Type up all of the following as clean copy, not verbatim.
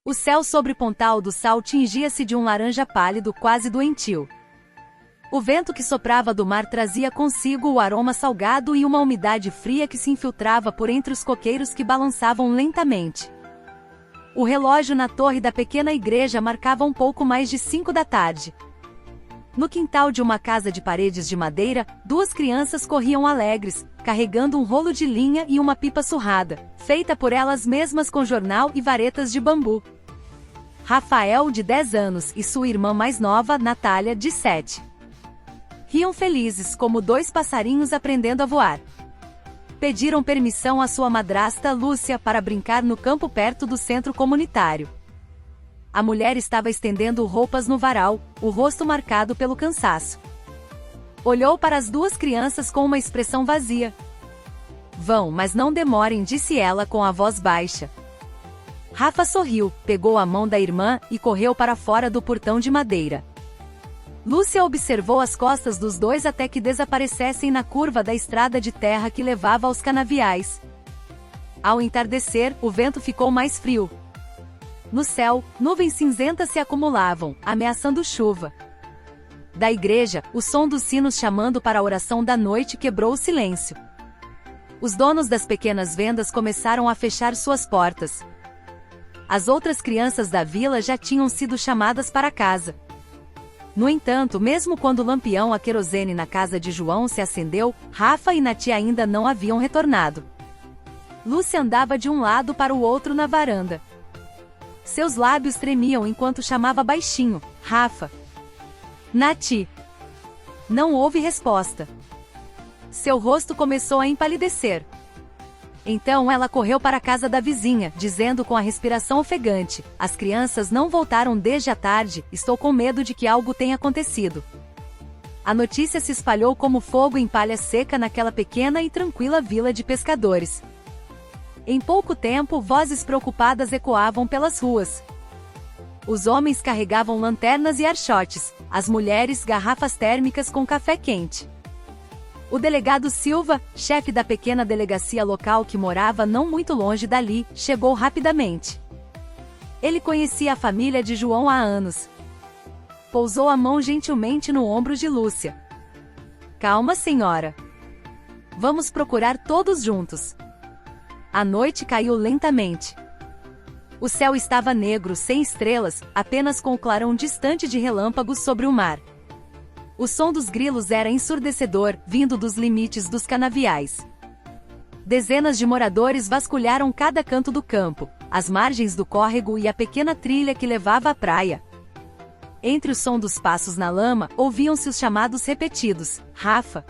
O céu sobre Pontal do Sal tingia-se de um laranja pálido quase doentio. O vento que soprava do mar trazia consigo o aroma salgado e uma umidade fria que se infiltrava por entre os coqueiros que balançavam lentamente. O relógio na torre da pequena igreja marcava um pouco mais de 5 da tarde. No quintal de uma casa de paredes de madeira, duas crianças corriam alegres, carregando um rolo de linha e uma pipa surrada, feita por elas mesmas com jornal e varetas de bambu. Rafael, de 10 anos, e sua irmã mais nova, Natália, de 7. Riam felizes como dois passarinhos aprendendo a voar. Pediram permissão à sua madrasta, Lúcia, para brincar no campo perto do centro comunitário. A mulher estava estendendo roupas no varal, o rosto marcado pelo cansaço. Olhou para as duas crianças com uma expressão vazia. "Vão, mas não demorem", disse ela com a voz baixa. Rafa sorriu, pegou a mão da irmã e correu para fora do portão de madeira. Lúcia observou as costas dos dois até que desaparecessem na curva da estrada de terra que levava aos canaviais. Ao entardecer, o vento ficou mais frio. No céu, nuvens cinzentas se acumulavam, ameaçando chuva. Da igreja, o som dos sinos chamando para a oração da noite quebrou o silêncio. Os donos das pequenas vendas começaram a fechar suas portas. As outras crianças da vila já tinham sido chamadas para casa. No entanto, mesmo quando o lampião a querosene na casa de João se acendeu, Rafa e Nati ainda não haviam retornado. Lúcia andava de um lado para o outro na varanda. Seus lábios tremiam enquanto chamava baixinho: "Rafa! Nati!" Não houve resposta. Seu rosto começou a empalidecer. Então ela correu para a casa da vizinha, dizendo com a respiração ofegante: "As crianças não voltaram desde a tarde, estou com medo de que algo tenha acontecido." A notícia se espalhou como fogo em palha seca naquela pequena e tranquila vila de pescadores. Em pouco tempo, vozes preocupadas ecoavam pelas ruas. Os homens carregavam lanternas e archotes, as mulheres garrafas térmicas com café quente. O delegado Silva, chefe da pequena delegacia local que morava não muito longe dali, chegou rapidamente. Ele conhecia a família de João há anos. Pousou a mão gentilmente no ombro de Lúcia. "Calma, senhora. Vamos procurar todos juntos." A noite caiu lentamente. O céu estava negro, sem estrelas, apenas com o clarão distante de relâmpagos sobre o mar. O som dos grilos era ensurdecedor, vindo dos limites dos canaviais. Dezenas de moradores vasculharam cada canto do campo, as margens do córrego e a pequena trilha que levava à praia. Entre o som dos passos na lama, ouviam-se os chamados repetidos: "Rafa!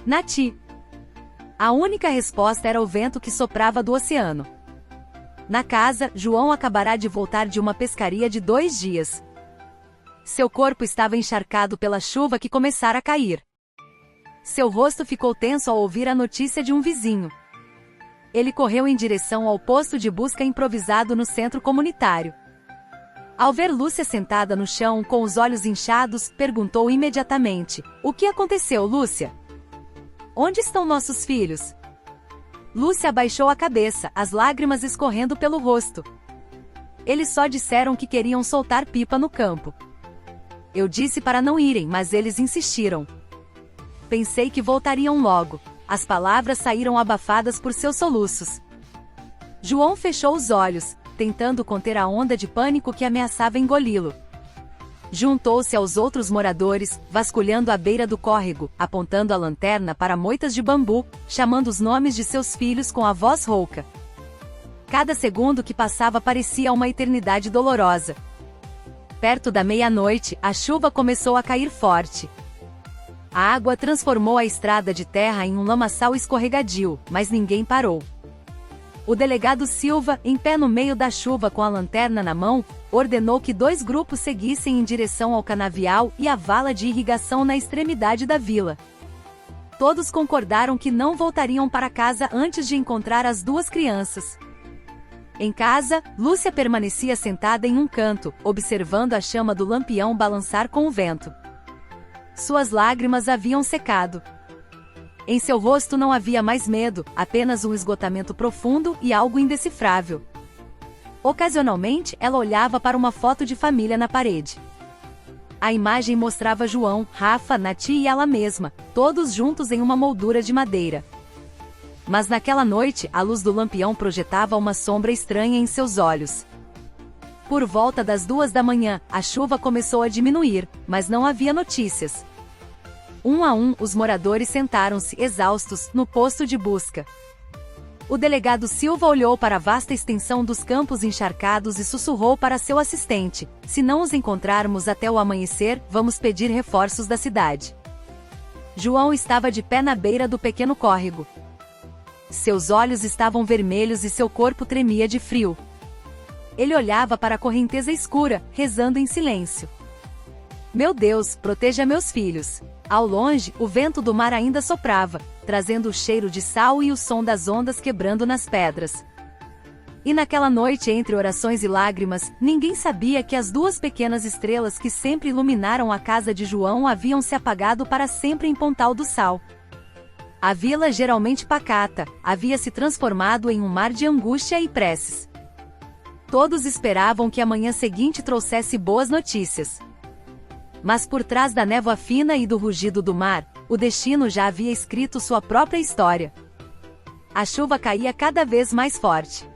Nati!" A única resposta era o vento que soprava do oceano. Na casa, João acabará de voltar de uma pescaria de 2 dias. Seu corpo estava encharcado pela chuva que começara a cair. Seu rosto ficou tenso ao ouvir a notícia de um vizinho. Ele correu em direção ao posto de busca improvisado no centro comunitário. Ao ver Lúcia sentada no chão com os olhos inchados, perguntou imediatamente: "O que aconteceu, Lúcia? Onde estão nossos filhos?" Lúcia abaixou a cabeça, as lágrimas escorrendo pelo rosto. "Eles só disseram que queriam soltar pipa no campo. Eu disse para não irem, mas eles insistiram. Pensei que voltariam logo." As palavras saíram abafadas por seus soluços. João fechou os olhos, tentando conter a onda de pânico que ameaçava engoli-lo. Juntou-se aos outros moradores, vasculhando a beira do córrego, apontando a lanterna para moitas de bambu, chamando os nomes de seus filhos com a voz rouca. Cada segundo que passava parecia uma eternidade dolorosa. Perto da meia-noite, a chuva começou a cair forte. A água transformou a estrada de terra em um lamaçal escorregadio, mas ninguém parou. O delegado Silva, em pé no meio da chuva com a lanterna na mão, ordenou que 2 grupos seguissem em direção ao canavial e à vala de irrigação na extremidade da vila. Todos concordaram que não voltariam para casa antes de encontrar as 2 crianças. Em casa, Lúcia permanecia sentada em um canto, observando a chama do lampião balançar com o vento. Suas lágrimas haviam secado. Em seu rosto não havia mais medo, apenas um esgotamento profundo e algo indecifrável. Ocasionalmente, ela olhava para uma foto de família na parede. A imagem mostrava João, Rafa, Nati e ela mesma, todos juntos em uma moldura de madeira. Mas naquela noite, a luz do lampião projetava uma sombra estranha em seus olhos. Por volta das 2 da manhã, a chuva começou a diminuir, mas não havia notícias. Um a um, os moradores sentaram-se, exaustos, no posto de busca. O delegado Silva olhou para a vasta extensão dos campos encharcados e sussurrou para seu assistente: se não os encontrarmos até o amanhecer, vamos pedir reforços da cidade. João estava de pé na beira do pequeno córrego. Seus olhos estavam vermelhos e seu corpo tremia de frio. Ele olhava para a correnteza escura, rezando em silêncio. Meu Deus, proteja meus filhos. Ao longe, o vento do mar ainda soprava, trazendo o cheiro de sal e o som das ondas quebrando nas pedras. E naquela noite, entre orações e lágrimas, ninguém sabia que as 2 pequenas estrelas que sempre iluminaram a casa de João haviam se apagado para sempre em Pontal do Sal. A vila, geralmente pacata, havia se transformado em um mar de angústia e preces. Todos esperavam que a manhã seguinte trouxesse boas notícias. Mas por trás da névoa fina e do rugido do mar, o destino já havia escrito sua própria história. A chuva caía cada vez mais forte.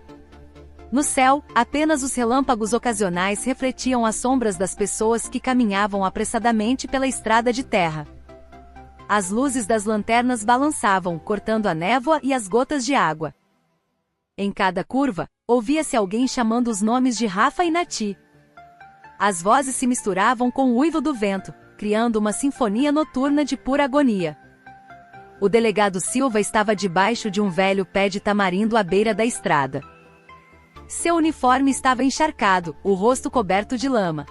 No céu, apenas os relâmpagos ocasionais refletiam as sombras das pessoas que caminhavam apressadamente pela estrada de terra. As luzes das lanternas balançavam, cortando a névoa e as gotas de água. Em cada curva, ouvia-se alguém chamando os nomes de Rafa e Nati. As vozes se misturavam com o uivo do vento, criando uma sinfonia noturna de pura agonia. O delegado Silva estava debaixo de um velho pé de tamarindo à beira da estrada. Seu uniforme estava encharcado, o rosto coberto de lama.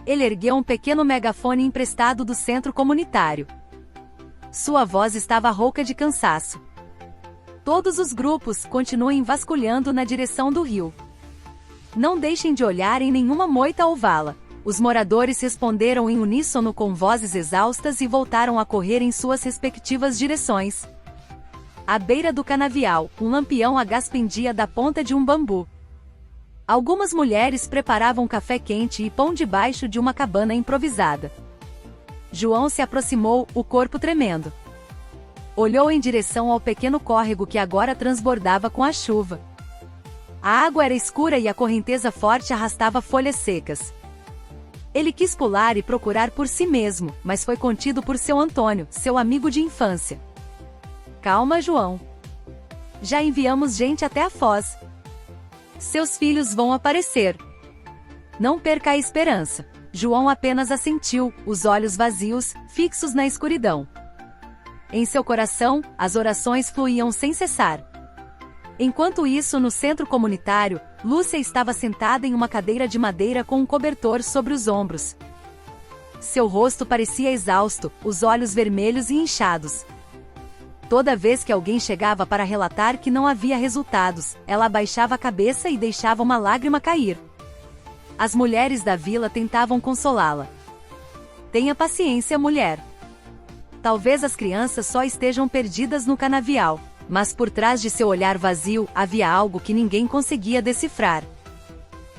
Ele ergueu um pequeno megafone emprestado do centro comunitário. Sua voz estava rouca de cansaço. Todos os grupos continuem vasculhando na direção do rio. Não deixem de olhar em nenhuma moita ou vala. Os moradores responderam em uníssono com vozes exaustas e voltaram a correr em suas respectivas direções. À beira do canavial, um lampião a gás pendia da ponta de um bambu. Algumas mulheres preparavam café quente e pão debaixo de uma cabana improvisada. João se aproximou, o corpo tremendo. Olhou em direção ao pequeno córrego que agora transbordava com a chuva. A água era escura e a correnteza forte arrastava folhas secas. Ele quis pular e procurar por si mesmo, mas foi contido por seu Antônio, seu amigo de infância. Calma, João. Já enviamos gente até a foz. Seus filhos vão aparecer. Não perca a esperança. João apenas assentiu, os olhos vazios, fixos na escuridão. Em seu coração, as orações fluíam sem cessar. Enquanto isso, no centro comunitário, Lúcia estava sentada em uma cadeira de madeira com um cobertor sobre os ombros. Seu rosto parecia exausto, os olhos vermelhos e inchados. Toda vez que alguém chegava para relatar que não havia resultados, ela abaixava a cabeça e deixava uma lágrima cair. As mulheres da vila tentavam consolá-la. Tenha paciência, mulher. Talvez as crianças só estejam perdidas no canavial. Mas por trás de seu olhar vazio, havia algo que ninguém conseguia decifrar.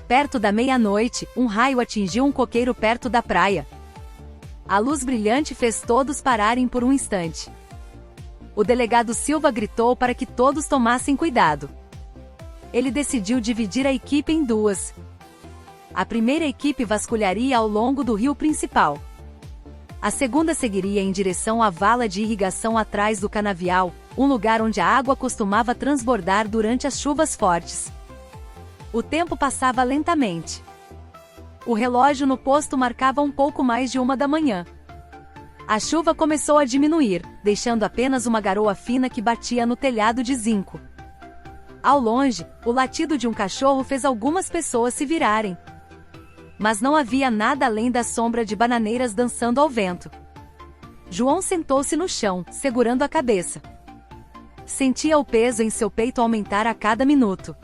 Perto da meia-noite, um raio atingiu um coqueiro perto da praia. A luz brilhante fez todos pararem por um instante. O delegado Silva gritou para que todos tomassem cuidado. Ele decidiu dividir a equipe em 2. A primeira equipe vasculharia ao longo do rio principal. A segunda seguiria em direção à vala de irrigação atrás do canavial, um lugar onde a água costumava transbordar durante as chuvas fortes. O tempo passava lentamente. O relógio no posto marcava um pouco mais de 1 da manhã. A chuva começou a diminuir, deixando apenas uma garoa fina que batia no telhado de zinco. Ao longe, o latido de um cachorro fez algumas pessoas se virarem. Mas não havia nada além da sombra de bananeiras dançando ao vento. João sentou-se no chão, segurando a cabeça. Sentia o peso em seu peito aumentar a cada minuto.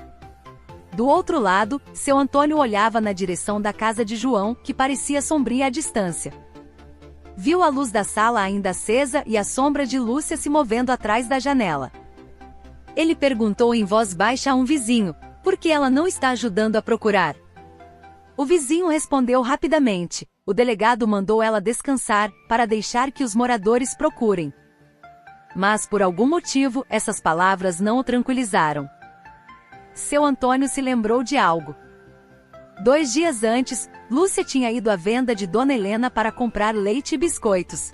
Do outro lado, seu Antônio olhava na direção da casa de João, que parecia sombria à distância. Viu a luz da sala ainda acesa e a sombra de Lúcia se movendo atrás da janela. Ele perguntou em voz baixa a um vizinho: Por que ela não está ajudando a procurar? O vizinho respondeu rapidamente. O delegado mandou ela descansar, para deixar que os moradores procurem. Mas por algum motivo, essas palavras não o tranquilizaram. Seu Antônio se lembrou de algo. 2 dias antes, Lúcia tinha ido à venda de Dona Helena para comprar leite e biscoitos.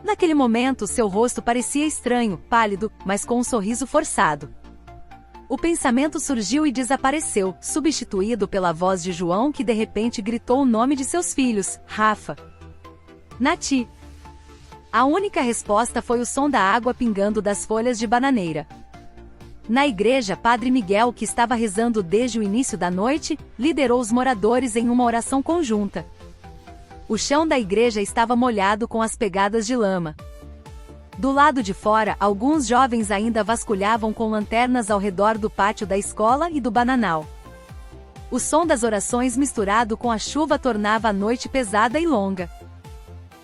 Naquele momento, seu rosto parecia estranho, pálido, mas com um sorriso forçado. O pensamento surgiu e desapareceu, substituído pela voz de João que de repente gritou o nome de seus filhos, Rafa. Nati. A única resposta foi o som da água pingando das folhas de bananeira. Na igreja, Padre Miguel, que estava rezando desde o início da noite, liderou os moradores em uma oração conjunta. O chão da igreja estava molhado com as pegadas de lama. Do lado de fora, alguns jovens ainda vasculhavam com lanternas ao redor do pátio da escola e do bananal. O som das orações misturado com a chuva tornava a noite pesada e longa.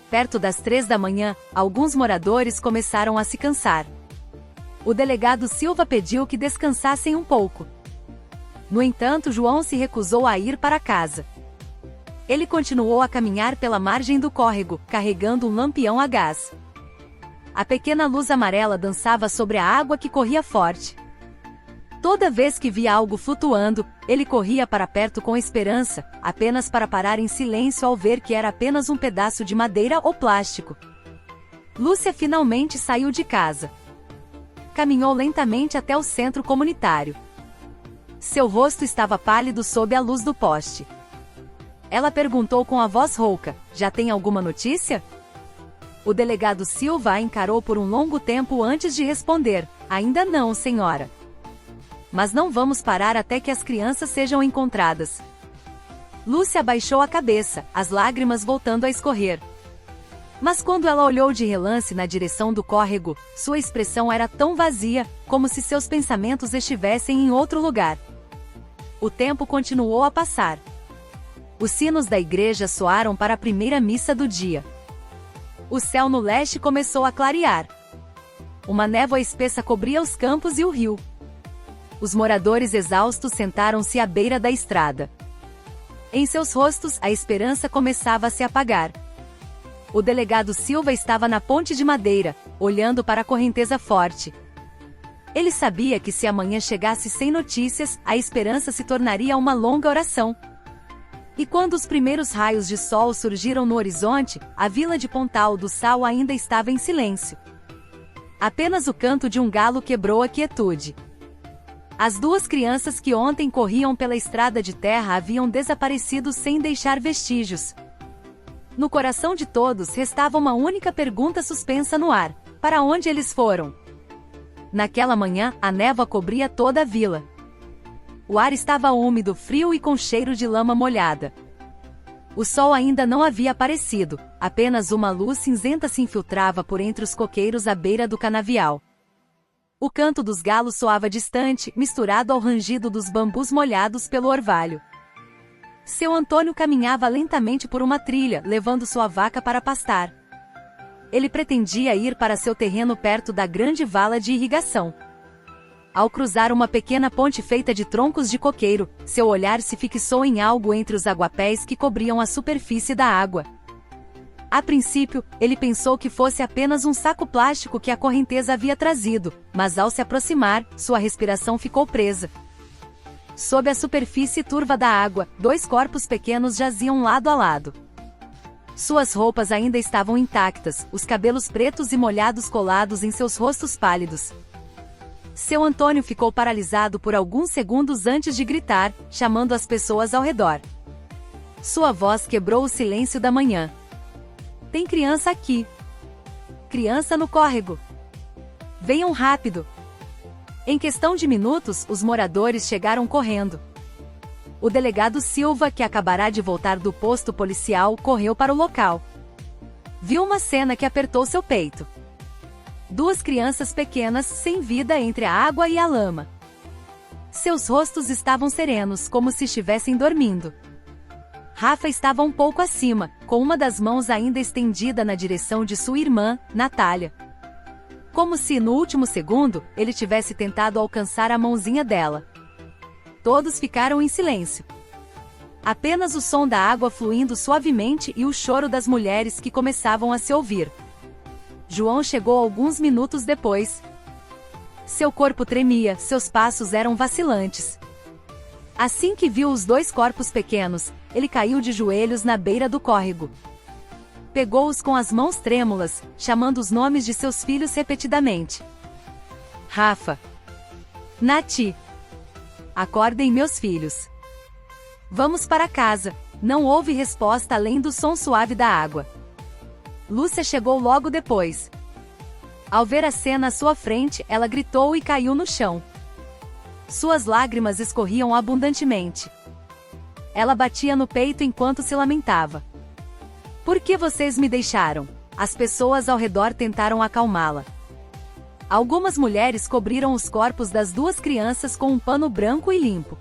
Perto das 3 da manhã, alguns moradores começaram a se cansar. O delegado Silva pediu que descansassem um pouco. No entanto, João se recusou a ir para casa. Ele continuou a caminhar pela margem do córrego, carregando um lampião a gás. A pequena luz amarela dançava sobre a água que corria forte. Toda vez que via algo flutuando, ele corria para perto com esperança, apenas para parar em silêncio ao ver que era apenas um pedaço de madeira ou plástico. Lúcia finalmente saiu de casa. Caminhou lentamente até o centro comunitário. Seu rosto estava pálido sob a luz do poste. Ela perguntou com a voz rouca: "Já tem alguma notícia?" O delegado Silva a encarou por um longo tempo antes de responder: "Ainda não, senhora. Mas não vamos parar até que as crianças sejam encontradas." Lúcia abaixou a cabeça, as lágrimas voltando a escorrer. Mas quando ela olhou de relance na direção do córrego, sua expressão era tão vazia, como se seus pensamentos estivessem em outro lugar. O tempo continuou a passar. Os sinos da igreja soaram para a primeira missa do dia. O céu no leste começou a clarear. Uma névoa espessa cobria os campos e o rio. Os moradores exaustos sentaram-se à beira da estrada. Em seus rostos, a esperança começava a se apagar. O delegado Silva estava na ponte de madeira, olhando para a correnteza forte. Ele sabia que se amanhã chegasse sem notícias, a esperança se tornaria uma longa oração. E quando os primeiros raios de sol surgiram no horizonte, a vila de Pontal do Sal ainda estava em silêncio. Apenas o canto de um galo quebrou a quietude. As 2 crianças que ontem corriam pela estrada de terra haviam desaparecido sem deixar vestígios. No coração de todos restava uma única pergunta suspensa no ar: para onde eles foram? Naquela manhã, a névoa cobria toda a vila. O ar estava úmido, frio e com cheiro de lama molhada. O sol ainda não havia aparecido, apenas uma luz cinzenta se infiltrava por entre os coqueiros à beira do canavial. O canto dos galos soava distante, misturado ao rangido dos bambus molhados pelo orvalho. Seu Antônio caminhava lentamente por uma trilha, levando sua vaca para pastar. Ele pretendia ir para seu terreno perto da grande vala de irrigação. Ao cruzar uma pequena ponte feita de troncos de coqueiro, seu olhar se fixou em algo entre os aguapés que cobriam a superfície da água. A princípio, ele pensou que fosse apenas um saco plástico que a correnteza havia trazido, mas ao se aproximar, sua respiração ficou presa. Sob a superfície turva da água, 2 corpos pequenos jaziam lado a lado. Suas roupas ainda estavam intactas, os cabelos pretos e molhados colados em seus rostos pálidos. Seu Antônio ficou paralisado por alguns segundos antes de gritar, chamando as pessoas ao redor. Sua voz quebrou o silêncio da manhã. "Tem criança aqui. Criança no córrego. Venham rápido." Em questão de minutos, os moradores chegaram correndo. O delegado Silva, que acabará de voltar do posto policial, correu para o local. Viu uma cena que apertou seu peito. 2 crianças pequenas, sem vida entre a água e a lama. Seus rostos estavam serenos, como se estivessem dormindo. Rafa estava um pouco acima, com uma das mãos ainda estendida na direção de sua irmã, Natália. Como se, no último segundo, ele tivesse tentado alcançar a mãozinha dela. Todos ficaram em silêncio. Apenas o som da água fluindo suavemente e o choro das mulheres que começavam a se ouvir. João chegou alguns minutos depois. Seu corpo tremia, seus passos eram vacilantes. Assim que viu os dois corpos pequenos, ele caiu de joelhos na beira do córrego. Pegou-os com as mãos trêmulas, chamando os nomes de seus filhos repetidamente. Rafa. Nati. Acordem, meus filhos. Vamos para casa. Não houve resposta além do som suave da água. Lúcia chegou logo depois. Ao ver a cena à sua frente, ela gritou e caiu no chão. Suas lágrimas escorriam abundantemente. Ela batia no peito enquanto se lamentava. Por que vocês me deixaram? As pessoas ao redor tentaram acalmá-la. Algumas mulheres cobriram os corpos das duas crianças com um pano branco e limpo.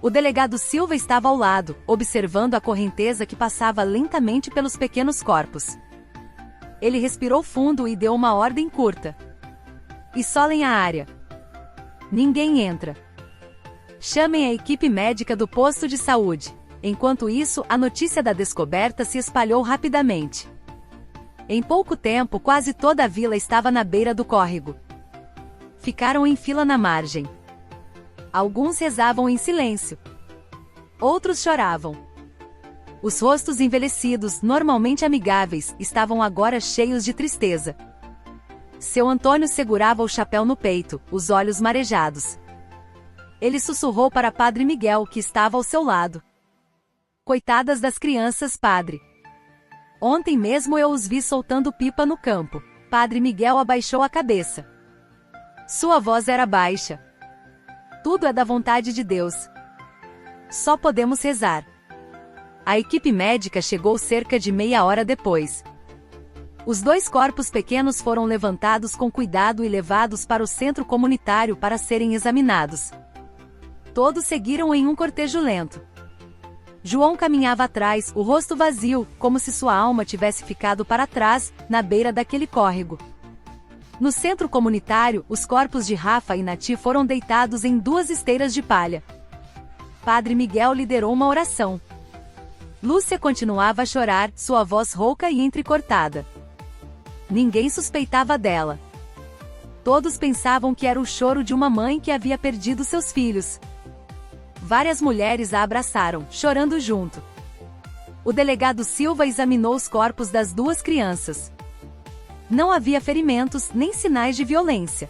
O delegado Silva estava ao lado, observando a correnteza que passava lentamente pelos pequenos corpos. Ele respirou fundo e deu uma ordem curta. Isolem a área. Ninguém entra. Chamem a equipe médica do posto de saúde. Enquanto isso, a notícia da descoberta se espalhou rapidamente. Em pouco tempo, quase toda a vila estava na beira do córrego. Ficaram em fila na margem. Alguns rezavam em silêncio. Outros choravam. Os rostos envelhecidos, normalmente amigáveis, estavam agora cheios de tristeza. Seu Antônio segurava o chapéu no peito, os olhos marejados. Ele sussurrou para Padre Miguel, que estava ao seu lado. Coitadas das crianças, padre. Ontem mesmo eu os vi soltando pipa no campo. Padre Miguel abaixou a cabeça. Sua voz era baixa. Tudo é da vontade de Deus. Só podemos rezar. A equipe médica chegou cerca de meia hora depois. Os dois corpos pequenos foram levantados com cuidado e levados para o centro comunitário para serem examinados. Todos seguiram em um cortejo lento. João caminhava atrás, o rosto vazio, como se sua alma tivesse ficado para trás, na beira daquele córrego. No centro comunitário, os corpos de Rafa e Nati foram deitados em duas esteiras de palha. Padre Miguel liderou uma oração. Lúcia continuava a chorar, sua voz rouca e entrecortada. Ninguém suspeitava dela. Todos pensavam que era o choro de uma mãe que havia perdido seus filhos. Várias mulheres a abraçaram, chorando junto. O delegado Silva examinou os corpos das duas crianças. Não havia ferimentos, nem sinais de violência.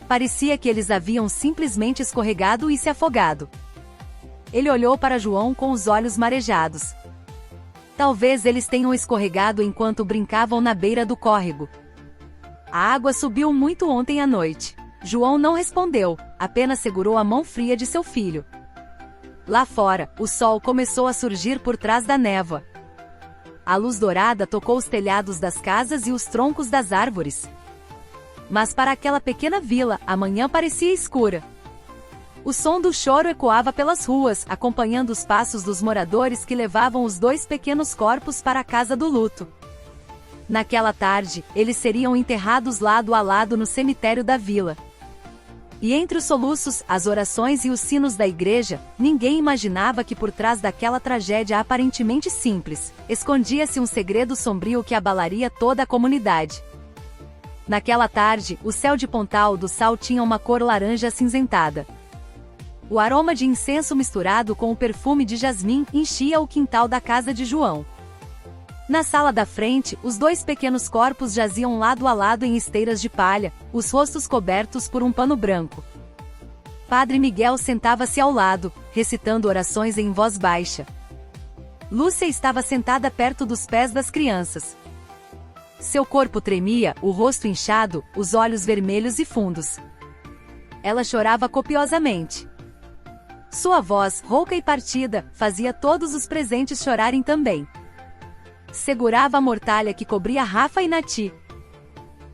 Parecia que eles haviam simplesmente escorregado e se afogado. Ele olhou para João com os olhos marejados. Talvez eles tenham escorregado enquanto brincavam na beira do córrego. A água subiu muito ontem à noite. João não respondeu, apenas segurou a mão fria de seu filho. Lá fora, o sol começou a surgir por trás da névoa. A luz dourada tocou os telhados das casas e os troncos das árvores. Mas para aquela pequena vila, a manhã parecia escura. O som do choro ecoava pelas ruas, acompanhando os passos dos moradores que levavam os dois pequenos corpos para a casa do luto. Naquela tarde, eles seriam enterrados lado a lado no cemitério da vila. E entre os soluços, as orações e os sinos da igreja, ninguém imaginava que por trás daquela tragédia aparentemente simples, escondia-se um segredo sombrio que abalaria toda a comunidade. Naquela tarde, o céu de Pontal do Sal tinha uma cor laranja acinzentada. O aroma de incenso misturado com o perfume de jasmim enchia o quintal da casa de João. Na sala da frente, os dois pequenos corpos jaziam lado a lado em esteiras de palha, os rostos cobertos por um pano branco. Padre Miguel sentava-se ao lado, recitando orações em voz baixa. Lúcia estava sentada perto dos pés das crianças. Seu corpo tremia, o rosto inchado, os olhos vermelhos e fundos. Ela chorava copiosamente. Sua voz, rouca e partida, fazia todos os presentes chorarem também. Segurava a mortalha que cobria Rafa e Nati.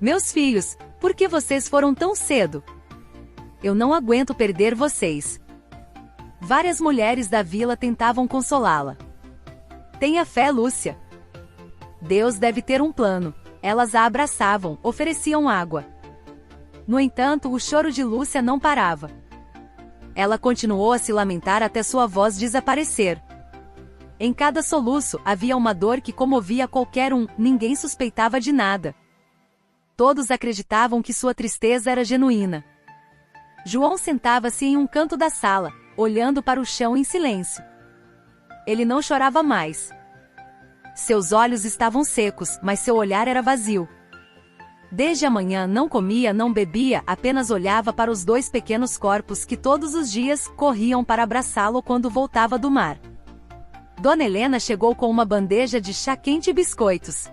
Meus filhos, por que vocês foram tão cedo? Eu não aguento perder vocês. Várias mulheres da vila tentavam consolá-la. Tenha fé, Lúcia. Deus deve ter um plano. Elas a abraçavam, ofereciam água. No entanto, o choro de Lúcia não parava. Ela continuou a se lamentar até sua voz desaparecer. Em cada soluço havia uma dor que comovia qualquer um, ninguém suspeitava de nada. Todos acreditavam que sua tristeza era genuína. João sentava-se em um canto da sala, olhando para o chão em silêncio. Ele não chorava mais. Seus olhos estavam secos, mas seu olhar era vazio. Desde a manhã não comia, não bebia, apenas olhava para os 2 pequenos corpos que todos os dias corriam para abraçá-lo quando voltava do mar. Dona Helena chegou com uma bandeja de chá quente e biscoitos.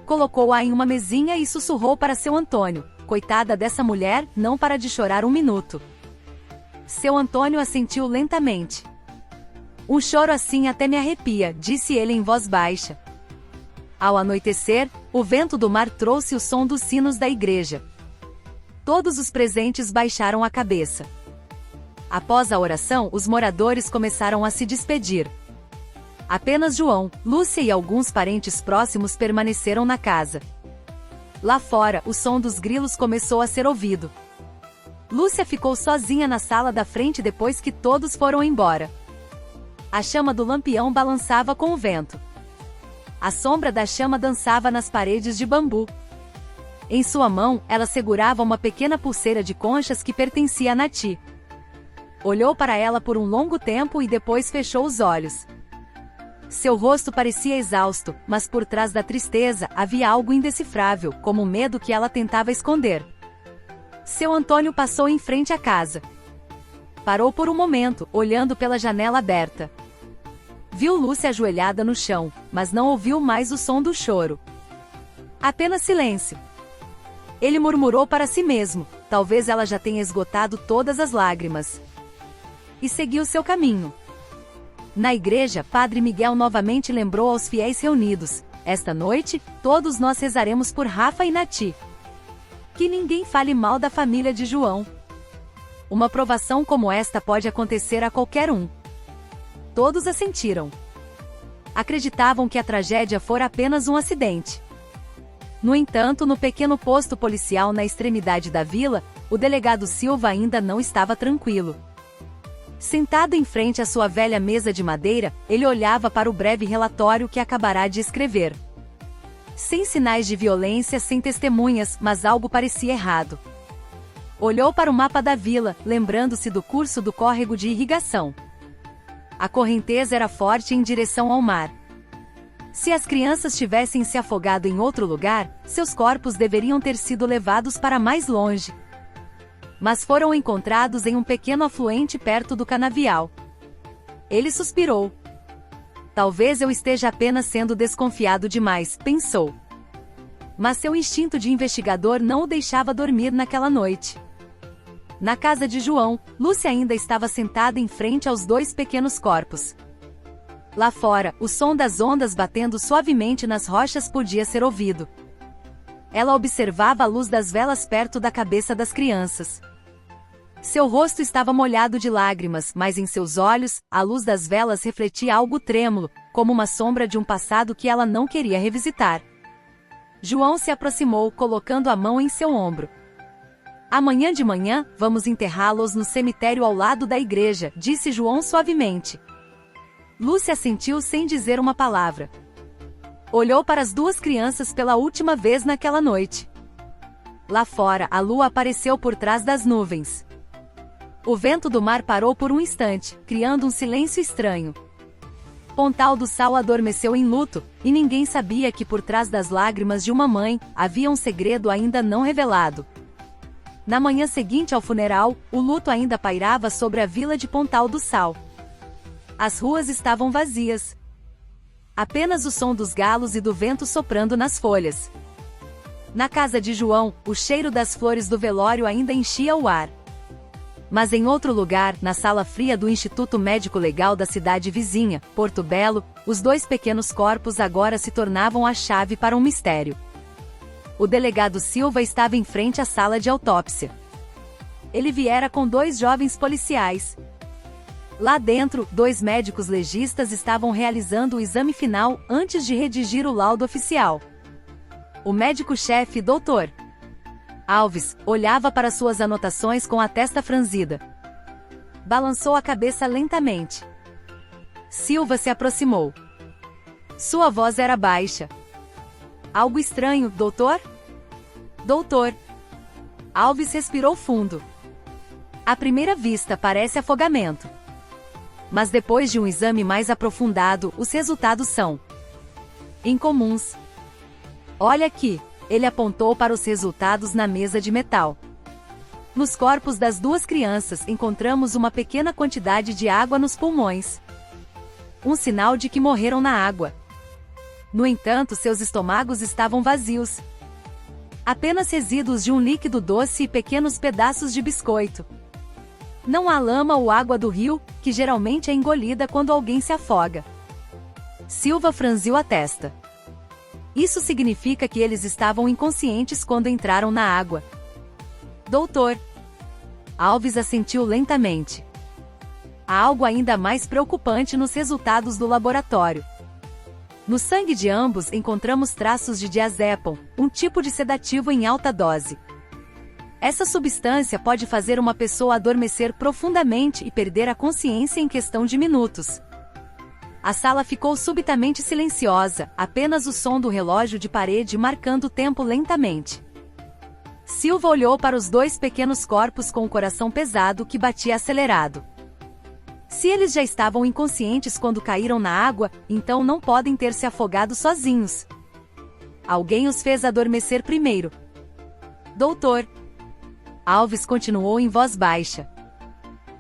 Colocou-a em uma mesinha e sussurrou para seu Antônio: "Coitada dessa mulher, não para de chorar um minuto." Seu Antônio assentiu lentamente. "Um choro assim até me arrepia", disse ele em voz baixa. Ao anoitecer, o vento do mar trouxe o som dos sinos da igreja. Todos os presentes baixaram a cabeça. Após a oração, os moradores começaram a se despedir. Apenas João, Lúcia e alguns parentes próximos permaneceram na casa. Lá fora, o som dos grilos começou a ser ouvido. Lúcia ficou sozinha na sala da frente depois que todos foram embora. A chama do lampião balançava com o vento. A sombra da chama dançava nas paredes de bambu. Em sua mão, ela segurava uma pequena pulseira de conchas que pertencia a Nati. Olhou para ela por um longo tempo e depois fechou os olhos. Seu rosto parecia exausto, mas por trás da tristeza havia algo indecifrável, como o medo que ela tentava esconder. Seu Antônio passou em frente à casa. Parou por um momento, olhando pela janela aberta. Viu Lúcia ajoelhada no chão, mas não ouviu mais o som do choro. Apenas silêncio. Ele murmurou para si mesmo: talvez ela já tenha esgotado todas as lágrimas. E seguiu seu caminho. Na igreja, Padre Miguel novamente lembrou aos fiéis reunidos: esta noite, todos nós rezaremos por Rafa e Nati. Que ninguém fale mal da família de João. Uma provação como esta pode acontecer a qualquer um. Todos assentiram. Acreditavam que a tragédia fora apenas um acidente. No entanto, no pequeno posto policial na extremidade da vila, o delegado Silva ainda não estava tranquilo. Sentado em frente à sua velha mesa de madeira, ele olhava para o breve relatório que acabará de escrever. Sem sinais de violência, sem testemunhas, mas algo parecia errado. Olhou para o mapa da vila, lembrando-se do curso do córrego de irrigação. A correnteza era forte em direção ao mar. Se as crianças tivessem se afogado em outro lugar, seus corpos deveriam ter sido levados para mais longe. Mas foram encontrados em um pequeno afluente perto do canavial. Ele suspirou. Talvez eu esteja apenas sendo desconfiado demais, pensou. Mas seu instinto de investigador não o deixava dormir naquela noite. Na casa de João, Lúcia ainda estava sentada em frente aos 2 pequenos corpos. Lá fora, o som das ondas batendo suavemente nas rochas podia ser ouvido. Ela observava a luz das velas perto da cabeça das crianças. Seu rosto estava molhado de lágrimas, mas em seus olhos, a luz das velas refletia algo trêmulo, como uma sombra de um passado que ela não queria revisitar. João se aproximou, colocando a mão em seu ombro. Amanhã de manhã, vamos enterrá-los no cemitério ao lado da igreja, disse João suavemente. Lúcia assentiu sem dizer uma palavra. Olhou para as 2 crianças pela última vez naquela noite. Lá fora, a lua apareceu por trás das nuvens. O vento do mar parou por um instante, criando um silêncio estranho. Pontal do Sal adormeceu em luto, e ninguém sabia que por trás das lágrimas de uma mãe, havia um segredo ainda não revelado. Na manhã seguinte ao funeral, o luto ainda pairava sobre a vila de Pontal do Sal. As ruas estavam vazias. Apenas o som dos galos e do vento soprando nas folhas. Na casa de João, o cheiro das flores do velório ainda enchia o ar. Mas em outro lugar, na sala fria do Instituto Médico Legal da cidade vizinha, Porto Belo, os 2 pequenos corpos agora se tornavam a chave para um mistério. O delegado Silva estava em frente à sala de autópsia. Ele viera com 2 jovens policiais. Lá dentro, 2 médicos legistas estavam realizando o exame final antes de redigir o laudo oficial. O médico-chefe, Dr. Alves, olhava para suas anotações com a testa franzida. Balançou a cabeça lentamente. Silva se aproximou. Sua voz era baixa. Algo estranho, doutor? Doutor. Alves respirou fundo. À primeira vista parece afogamento. Mas depois de um exame mais aprofundado, os resultados são incomuns. Olha aqui, ele apontou para os resultados na mesa de metal. Nos corpos das duas crianças encontramos uma pequena quantidade de água nos pulmões. Um sinal de que morreram na água. No entanto, seus estômagos estavam vazios. Apenas resíduos de um líquido doce e pequenos pedaços de biscoito. Não há lama ou água do rio, que geralmente é engolida quando alguém se afoga. Silva franziu a testa. Isso significa que eles estavam inconscientes quando entraram na água. Doutor. Alves assentiu lentamente. Há algo ainda mais preocupante nos resultados do laboratório. No sangue de ambos encontramos traços de diazepam, um tipo de sedativo em alta dose. Essa substância pode fazer uma pessoa adormecer profundamente e perder a consciência em questão de minutos. A sala ficou subitamente silenciosa, apenas o som do relógio de parede marcando o tempo lentamente. Silva olhou para os dois pequenos corpos com o coração pesado que batia acelerado. Se eles já estavam inconscientes quando caíram na água, então não podem ter se afogado sozinhos. Alguém os fez adormecer primeiro. Doutor. Alves continuou em voz baixa.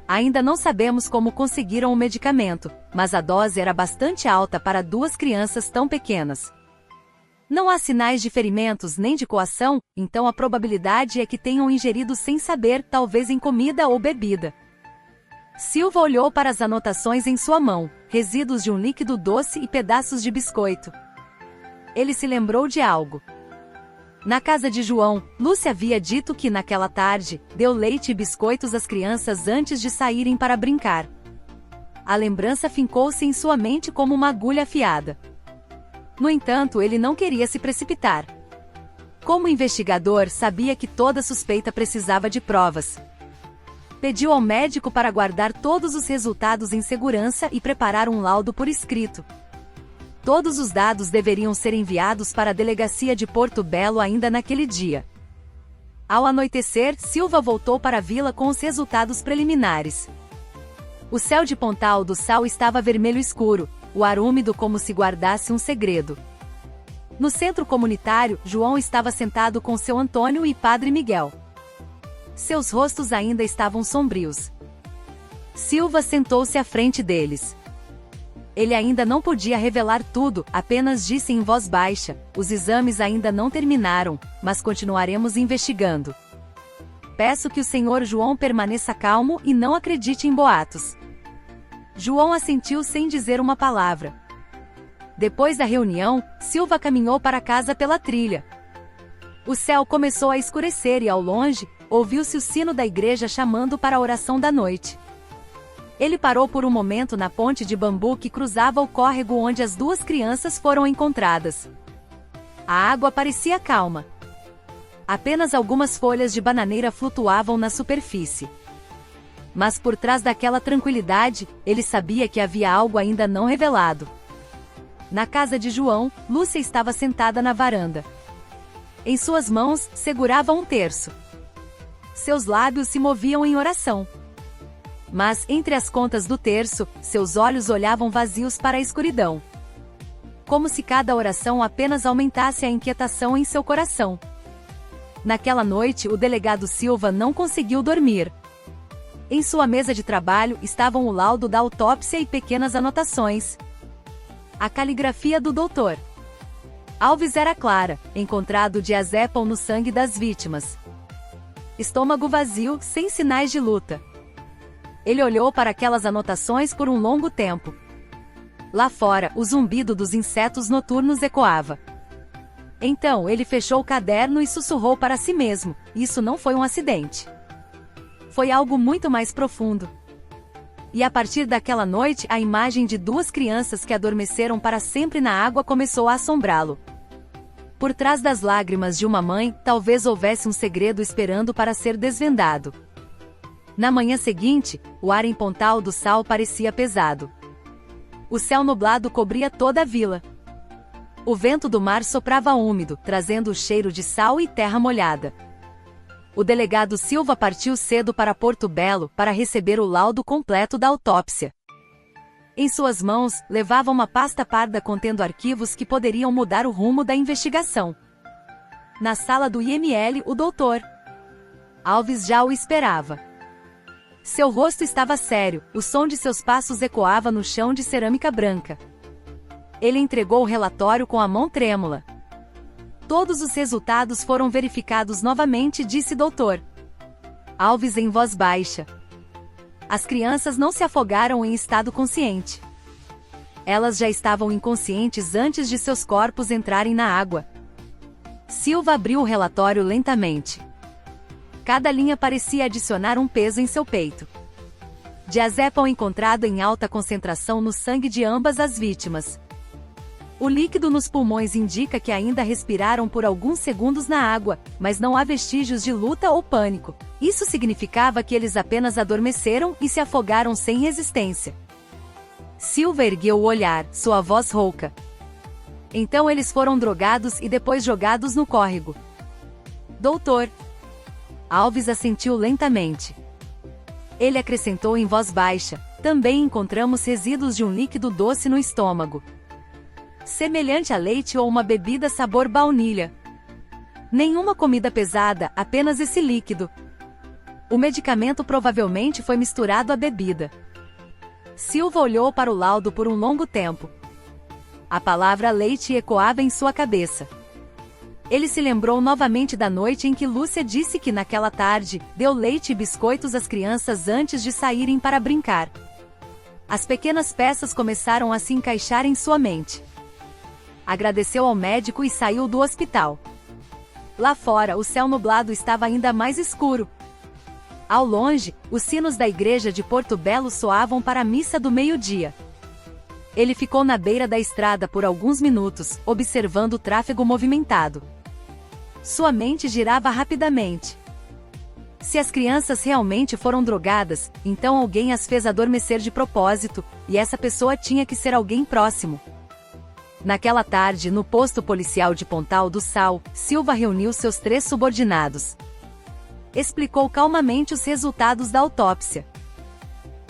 Ainda não sabemos como conseguiram o medicamento, mas a dose era bastante alta para duas crianças tão pequenas. Não há sinais de ferimentos nem de coação, então a probabilidade é que tenham ingerido sem saber, talvez em comida ou bebida. Silva olhou para as anotações em sua mão, resíduos de um líquido doce e pedaços de biscoito. Ele se lembrou de algo. Na casa de João, Lúcia havia dito que naquela tarde, deu leite e biscoitos às crianças antes de saírem para brincar. A lembrança fincou-se em sua mente como uma agulha afiada. No entanto, ele não queria se precipitar. Como investigador, sabia que toda suspeita precisava de provas. Pediu ao médico para guardar todos os resultados em segurança e preparar um laudo por escrito. Todos os dados deveriam ser enviados para a delegacia de Porto Belo ainda naquele dia. Ao anoitecer, Silva voltou para a vila com os resultados preliminares. O céu de Pontal do Sal estava vermelho escuro, o ar úmido como se guardasse um segredo. No centro comunitário, João estava sentado com seu Antônio e Padre Miguel. Seus rostos ainda estavam sombrios. Silva sentou-se à frente deles. Ele ainda não podia revelar tudo, apenas disse em voz baixa: os exames ainda não terminaram, mas continuaremos investigando. Peço que o senhor João permaneça calmo e não acredite em boatos. João assentiu sem dizer uma palavra. Depois da reunião, Silva caminhou para casa pela trilha. O céu começou a escurecer e ao longe, ouviu-se o sino da igreja chamando para a oração da noite. Ele parou por um momento na ponte de bambu que cruzava o córrego onde as duas crianças foram encontradas. A água parecia calma. Apenas algumas folhas de bananeira flutuavam na superfície. Mas por trás daquela tranquilidade, ele sabia que havia algo ainda não revelado. Na casa de João, Lúcia estava sentada na varanda. Em suas mãos, segurava um terço. Seus lábios se moviam em oração. Mas, entre as contas do terço, seus olhos olhavam vazios para a escuridão. Como se cada oração apenas aumentasse a inquietação em seu coração. Naquela noite, o delegado Silva não conseguiu dormir. Em sua mesa de trabalho estavam o laudo da autópsia e pequenas anotações. A caligrafia do doutor Alves era clara, encontrado diazepam no sangue das vítimas. Estômago vazio, sem sinais de luta. Ele olhou para aquelas anotações por um longo tempo. Lá fora, o zumbido dos insetos noturnos ecoava. Então ele fechou o caderno e sussurrou para si mesmo: isso não foi um acidente. Foi algo muito mais profundo. E a partir daquela noite, a imagem de duas crianças que adormeceram para sempre na água começou a assombrá-lo. Por trás das lágrimas de uma mãe, talvez houvesse um segredo esperando para ser desvendado. Na manhã seguinte, o ar em Pontal do Sal parecia pesado. O céu nublado cobria toda a vila. O vento do mar soprava úmido, trazendo o cheiro de sal e terra molhada. O delegado Silva partiu cedo para Porto Belo para receber o laudo completo da autópsia. Em suas mãos, levava uma pasta parda contendo arquivos que poderiam mudar o rumo da investigação. Na sala do IML, o doutor Alves já o esperava. Seu rosto estava sério, o som de seus passos ecoava no chão de cerâmica branca. Ele entregou o relatório com a mão trêmula. Todos os resultados foram verificados novamente, disse doutor Alves em voz baixa. As crianças não se afogaram em estado consciente. Elas já estavam inconscientes antes de seus corpos entrarem na água. Silva abriu o relatório lentamente. Cada linha parecia adicionar um peso em seu peito. Diazepam encontrado em alta concentração no sangue de ambas as vítimas. O líquido nos pulmões indica que ainda respiraram por alguns segundos na água, mas não há vestígios de luta ou pânico. Isso significava que eles apenas adormeceram e se afogaram sem resistência. Silva ergueu o olhar, sua voz rouca. Então eles foram drogados e depois jogados no córrego. Doutor Alves assentiu lentamente. Ele acrescentou em voz baixa: também encontramos resíduos de um líquido doce no estômago, semelhante a leite ou uma bebida sabor baunilha. Nenhuma comida pesada, apenas esse líquido. O medicamento provavelmente foi misturado à bebida. Silva olhou para o laudo por um longo tempo. A palavra leite ecoava em sua cabeça. Ele se lembrou novamente da noite em que Lúcia disse que naquela tarde, deu leite e biscoitos às crianças antes de saírem para brincar. As pequenas peças começaram a se encaixar em sua mente. Agradeceu ao médico e saiu do hospital. Lá fora, o céu nublado estava ainda mais escuro. Ao longe, os sinos da igreja de Porto Belo soavam para a missa do meio-dia. Ele ficou na beira da estrada por alguns minutos, observando o tráfego movimentado. Sua mente girava rapidamente. Se as crianças realmente foram drogadas, então alguém as fez adormecer de propósito, e essa pessoa tinha que ser alguém próximo. Naquela tarde, no posto policial de Pontal do Sal, Silva reuniu seus 3 subordinados. Explicou calmamente os resultados da autópsia.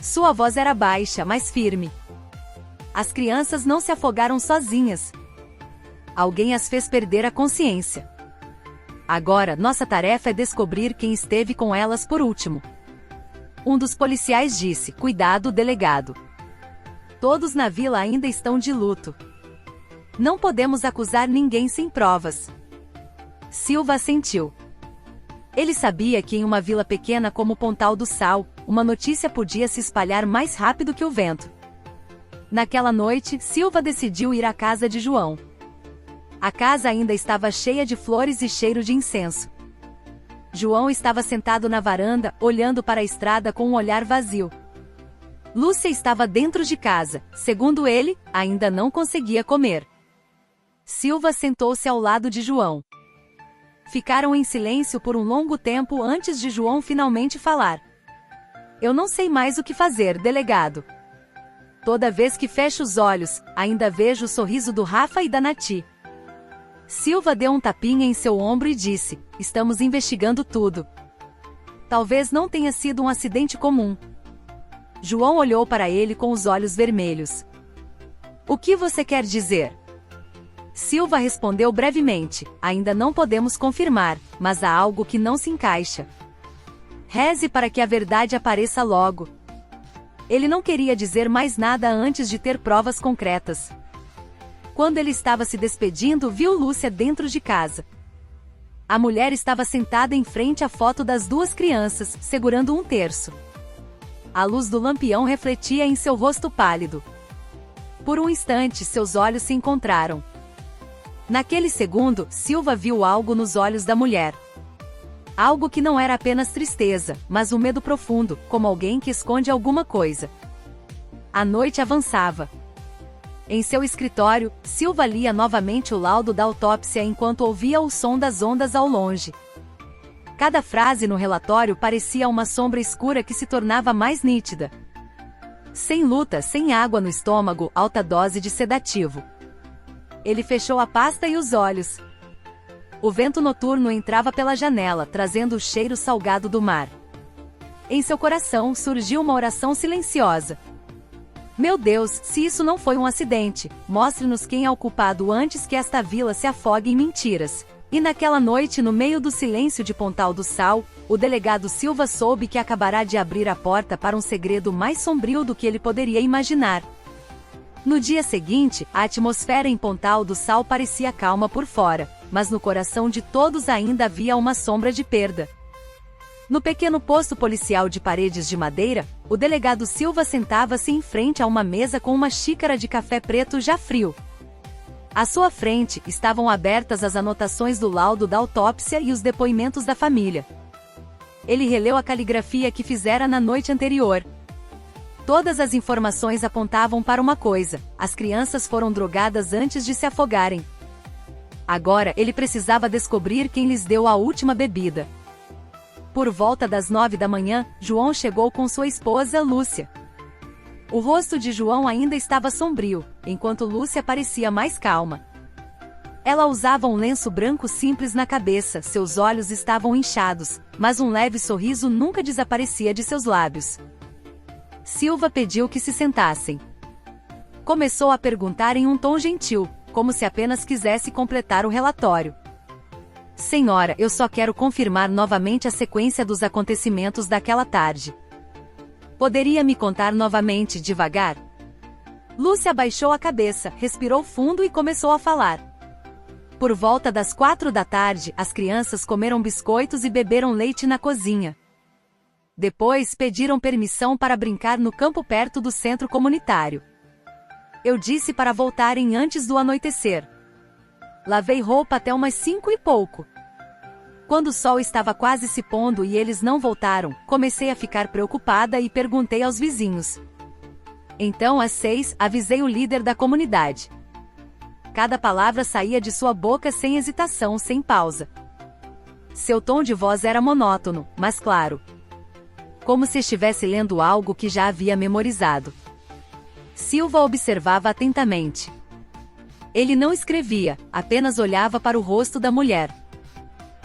Sua voz era baixa, mas firme. As crianças não se afogaram sozinhas. Alguém as fez perder a consciência. Agora, nossa tarefa é descobrir quem esteve com elas por último. Um dos policiais disse: cuidado, delegado. Todos na vila ainda estão de luto. Não podemos acusar ninguém sem provas. Silva assentiu. Ele sabia que em uma vila pequena como Pontal do Sal, uma notícia podia se espalhar mais rápido que o vento. Naquela noite, Silva decidiu ir à casa de João. A casa ainda estava cheia de flores e cheiro de incenso. João estava sentado na varanda, olhando para a estrada com um olhar vazio. Lúcia estava dentro de casa, segundo ele, ainda não conseguia comer. Silva sentou-se ao lado de João. Ficaram em silêncio por um longo tempo antes de João finalmente falar. Eu não sei mais o que fazer, delegado. Toda vez que fecho os olhos, ainda vejo o sorriso do Rafa e da Nati. Silva deu um tapinha em seu ombro e disse: estamos investigando tudo. Talvez não tenha sido um acidente comum. João olhou para ele com os olhos vermelhos. O que você quer dizer? Silva respondeu brevemente: ainda não podemos confirmar, mas há algo que não se encaixa. Reze para que a verdade apareça logo. Ele não queria dizer mais nada antes de ter provas concretas. Quando ele estava se despedindo, viu Lúcia dentro de casa. A mulher estava sentada em frente à foto das 2 crianças, segurando um terço. A luz do lampião refletia em seu rosto pálido. Por um instante, seus olhos se encontraram. Naquele segundo, Silva viu algo nos olhos da mulher. Algo que não era apenas tristeza, mas um medo profundo, como alguém que esconde alguma coisa. A noite avançava. Em seu escritório, Silva lia novamente o laudo da autópsia enquanto ouvia o som das ondas ao longe. Cada frase no relatório parecia uma sombra escura que se tornava mais nítida. Sem luta, sem água no estômago, alta dose de sedativo. Ele fechou a pasta e os olhos. O vento noturno entrava pela janela, trazendo o cheiro salgado do mar. Em seu coração surgiu uma oração silenciosa. Meu Deus, se isso não foi um acidente, mostre-nos quem é o culpado antes que esta vila se afogue em mentiras. E naquela noite, no meio do silêncio de Pontal do Sal, o delegado Silva soube que acabará de abrir a porta para um segredo mais sombrio do que ele poderia imaginar. No dia seguinte, a atmosfera em Pontal do Sal parecia calma por fora, mas no coração de todos ainda havia uma sombra de perda. No pequeno posto policial de paredes de madeira, o delegado Silva sentava-se em frente a uma mesa com uma xícara de café preto já frio. À sua frente, estavam abertas as anotações do laudo da autópsia e os depoimentos da família. Ele releu a caligrafia que fizera na noite anterior. Todas as informações apontavam para uma coisa: as crianças foram drogadas antes de se afogarem. Agora, ele precisava descobrir quem lhes deu a última bebida. Por volta das 9 da manhã, João chegou com sua esposa, Lúcia. O rosto de João ainda estava sombrio, enquanto Lúcia parecia mais calma. Ela usava um lenço branco simples na cabeça, seus olhos estavam inchados, mas um leve sorriso nunca desaparecia de seus lábios. Silva pediu que se sentassem. Começou a perguntar em um tom gentil, como se apenas quisesse completar o relatório. Senhora, eu só quero confirmar novamente a sequência dos acontecimentos daquela tarde. Poderia me contar novamente, devagar? Lúcia abaixou a cabeça, respirou fundo e começou a falar. Por volta das 4 da tarde, as crianças comeram biscoitos e beberam leite na cozinha. Depois pediram permissão para brincar no campo perto do centro comunitário. Eu disse para voltarem antes do anoitecer. Lavei roupa até umas 5 e pouco. Quando o sol estava quase se pondo e eles não voltaram, comecei a ficar preocupada e perguntei aos vizinhos. Então, às 6, avisei o líder da comunidade. Cada palavra saía de sua boca sem hesitação, sem pausa. Seu tom de voz era monótono, mas claro. Como se estivesse lendo algo que já havia memorizado. Silva observava atentamente. Ele não escrevia, apenas olhava para o rosto da mulher.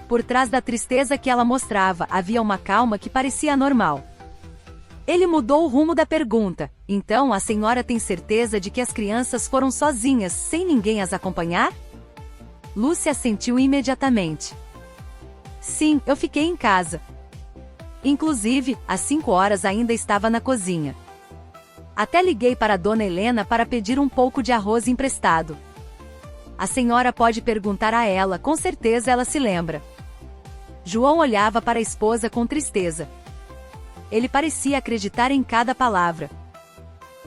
Por trás da tristeza que ela mostrava, havia uma calma que parecia anormal. Ele mudou o rumo da pergunta. Então a senhora tem certeza de que as crianças foram sozinhas, sem ninguém as acompanhar? Lúcia assentiu imediatamente. Sim, eu fiquei em casa. Inclusive, às 5 horas ainda estava na cozinha. Até liguei para a dona Helena para pedir um pouco de arroz emprestado. A senhora pode perguntar a ela, com certeza ela se lembra. João olhava para a esposa com tristeza. Ele parecia acreditar em cada palavra.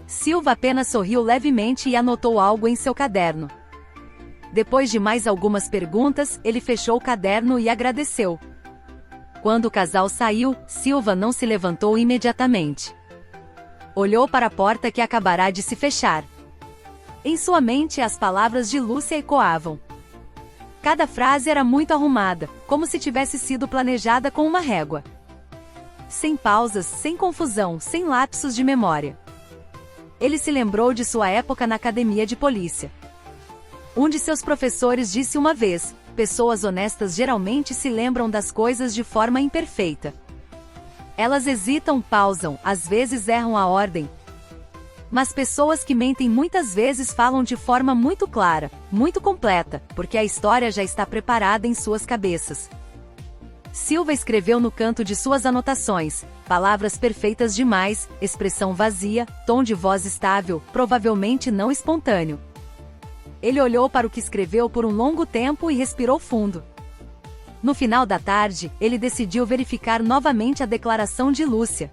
Silva apenas sorriu levemente e anotou algo em seu caderno. Depois de mais algumas perguntas, ele fechou o caderno e agradeceu. Quando o casal saiu, Silva não se levantou imediatamente. Olhou para a porta que acabará de se fechar. Em sua mente as palavras de Lúcia ecoavam. Cada frase era muito arrumada, como se tivesse sido planejada com uma régua. Sem pausas, sem confusão, sem lapsos de memória. Ele se lembrou de sua época na academia de polícia. Um de seus professores disse uma vez: pessoas honestas geralmente se lembram das coisas de forma imperfeita. Elas hesitam, pausam, às vezes erram a ordem. Mas pessoas que mentem muitas vezes falam de forma muito clara, muito completa, porque a história já está preparada em suas cabeças. Silva escreveu no canto de suas anotações: palavras perfeitas demais, expressão vazia, tom de voz estável, provavelmente não espontâneo. Ele olhou para o que escreveu por um longo tempo e respirou fundo. No final da tarde, ele decidiu verificar novamente a declaração de Lúcia.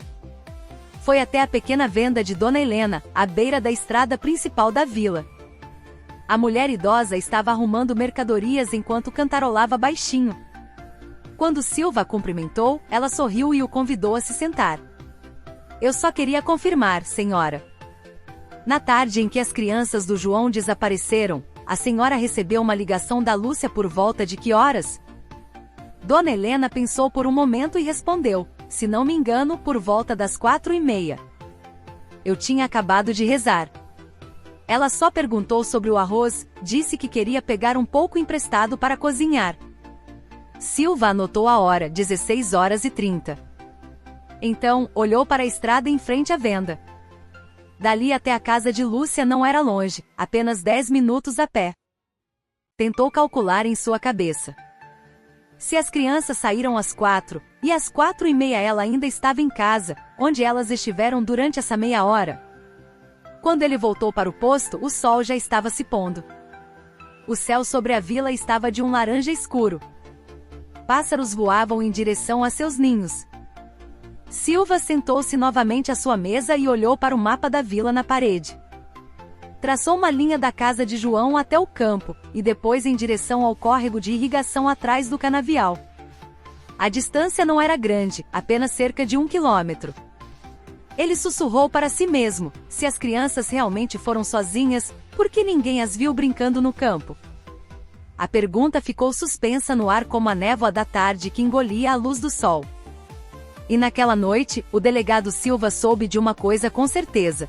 Foi até a pequena venda de Dona Helena, à beira da estrada principal da vila. A mulher idosa estava arrumando mercadorias enquanto cantarolava baixinho. Quando Silva a cumprimentou, ela sorriu e o convidou a se sentar. Eu só queria confirmar, senhora. Na tarde em que as crianças do João desapareceram, a senhora recebeu uma ligação da Lúcia por volta de que horas? Dona Helena pensou por um momento e respondeu: se não me engano, por volta das 4h30. Eu tinha acabado de rezar. Ela só perguntou sobre o arroz, disse que queria pegar um pouco emprestado para cozinhar. Silva anotou a hora, 16h30. Então, olhou para a estrada em frente à venda. Dali até a casa de Lúcia não era longe, apenas 10 minutos a pé. Tentou calcular em sua cabeça. Se as crianças saíram às 4, e às 4h30 ela ainda estava em casa, onde elas estiveram durante essa meia hora? Quando ele voltou para o posto, o sol já estava se pondo. O céu sobre a vila estava de um laranja escuro. Pássaros voavam em direção a seus ninhos. Silva sentou-se novamente à sua mesa e olhou para o mapa da vila na parede. Traçou uma linha da casa de João até o campo, e depois em direção ao córrego de irrigação atrás do canavial. A distância não era grande, apenas cerca de 1 quilômetro. Ele sussurrou para si mesmo: se as crianças realmente foram sozinhas, por que ninguém as viu brincando no campo? A pergunta ficou suspensa no ar como a névoa da tarde que engolia a luz do sol. E naquela noite, o delegado Silva soube de uma coisa com certeza.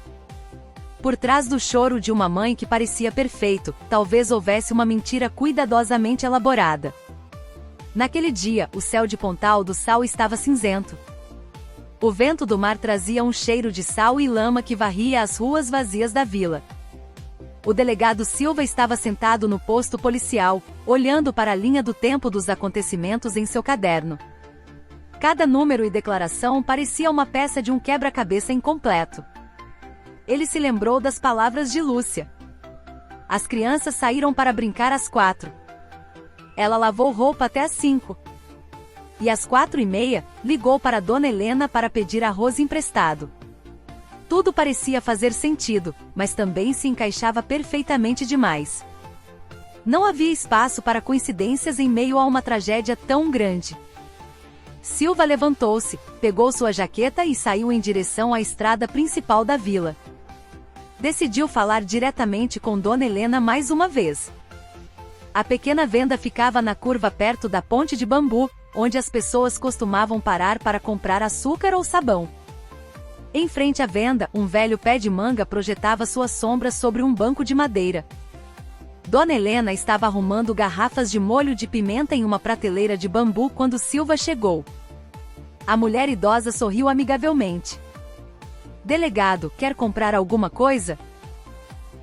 Por trás do choro de uma mãe que parecia perfeito, talvez houvesse uma mentira cuidadosamente elaborada. Naquele dia, o céu de Pontal do Sal estava cinzento. O vento do mar trazia um cheiro de sal e lama que varria as ruas vazias da vila. O delegado Silva estava sentado no posto policial, olhando para a linha do tempo dos acontecimentos em seu caderno. Cada número e declaração parecia uma peça de um quebra-cabeça incompleto. Ele se lembrou das palavras de Lúcia. As crianças saíram para brincar às 4. Ela lavou roupa até às 5. E às 4h30, ligou para Dona Helena para pedir arroz emprestado. Tudo parecia fazer sentido, mas também se encaixava perfeitamente demais. Não havia espaço para coincidências em meio a uma tragédia tão grande. Silva levantou-se, pegou sua jaqueta e saiu em direção à estrada principal da vila. Decidiu falar diretamente com Dona Helena mais uma vez. A pequena venda ficava na curva perto da ponte de bambu, onde as pessoas costumavam parar para comprar açúcar ou sabão. Em frente à venda, um velho pé de manga projetava sua sombra sobre um banco de madeira. Dona Helena estava arrumando garrafas de molho de pimenta em uma prateleira de bambu quando Silva chegou. A mulher idosa sorriu amigavelmente. Delegado, quer comprar alguma coisa?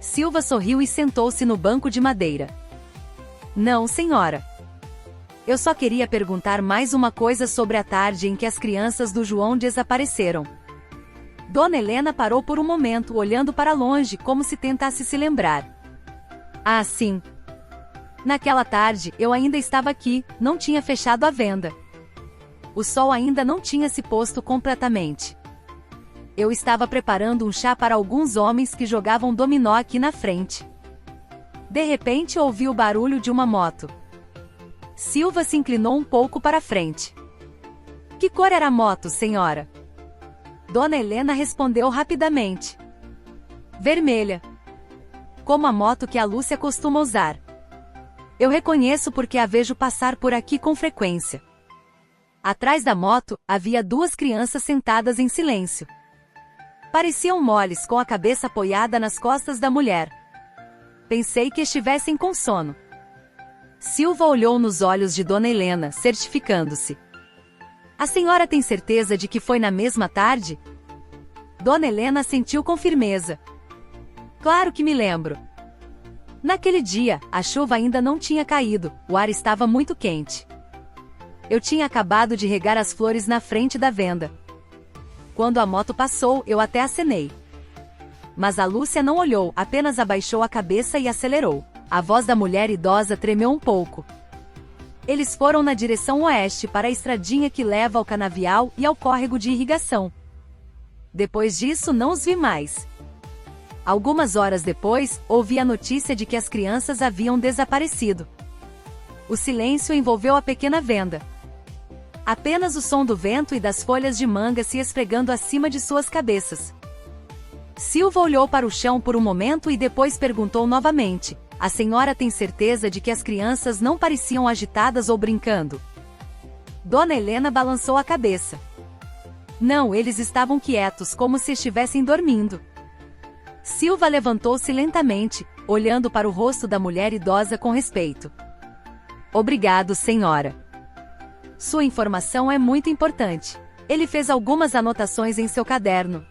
Silva sorriu e sentou-se no banco de madeira. Não, senhora. Eu só queria perguntar mais uma coisa sobre a tarde em que as crianças do João desapareceram. Dona Helena parou por um momento, olhando para longe como se tentasse se lembrar. Ah, sim. Naquela tarde, eu ainda estava aqui, não tinha fechado a venda. O sol ainda não tinha se posto completamente. Eu estava preparando um chá para alguns homens que jogavam dominó aqui na frente. De repente ouvi o barulho de uma moto. Silva se inclinou um pouco para frente. Que cor era a moto, senhora? Dona Helena respondeu rapidamente. Vermelha. Como a moto que a Lúcia costuma usar. Eu reconheço porque a vejo passar por aqui com frequência. Atrás da moto, havia duas crianças sentadas em silêncio. Pareciam moles, com a cabeça apoiada nas costas da mulher. Pensei que estivessem com sono. Silva olhou nos olhos de Dona Helena, certificando-se. A senhora tem certeza de que foi na mesma tarde? Dona Helena assentiu com firmeza. Claro que me lembro. Naquele dia, a chuva ainda não tinha caído, o ar estava muito quente. Eu tinha acabado de regar as flores na frente da venda. Quando a moto passou, eu até acenei. Mas a Lúcia não olhou, apenas abaixou a cabeça e acelerou. A voz da mulher idosa tremeu um pouco. Eles foram na direção oeste para a estradinha que leva ao canavial e ao córrego de irrigação. Depois disso, não os vi mais. Algumas horas depois, ouvi a notícia de que as crianças haviam desaparecido. O silêncio envolveu a pequena venda. Apenas o som do vento e das folhas de manga se esfregando acima de suas cabeças. Silva olhou para o chão por um momento e depois perguntou novamente: a senhora tem certeza de que as crianças não pareciam agitadas ou brincando? Dona Helena balançou a cabeça. Não, eles estavam quietos, como se estivessem dormindo. Silva levantou-se lentamente, olhando para o rosto da mulher idosa com respeito. Obrigado, senhora. Sua informação é muito importante. Ele fez algumas anotações em seu caderno.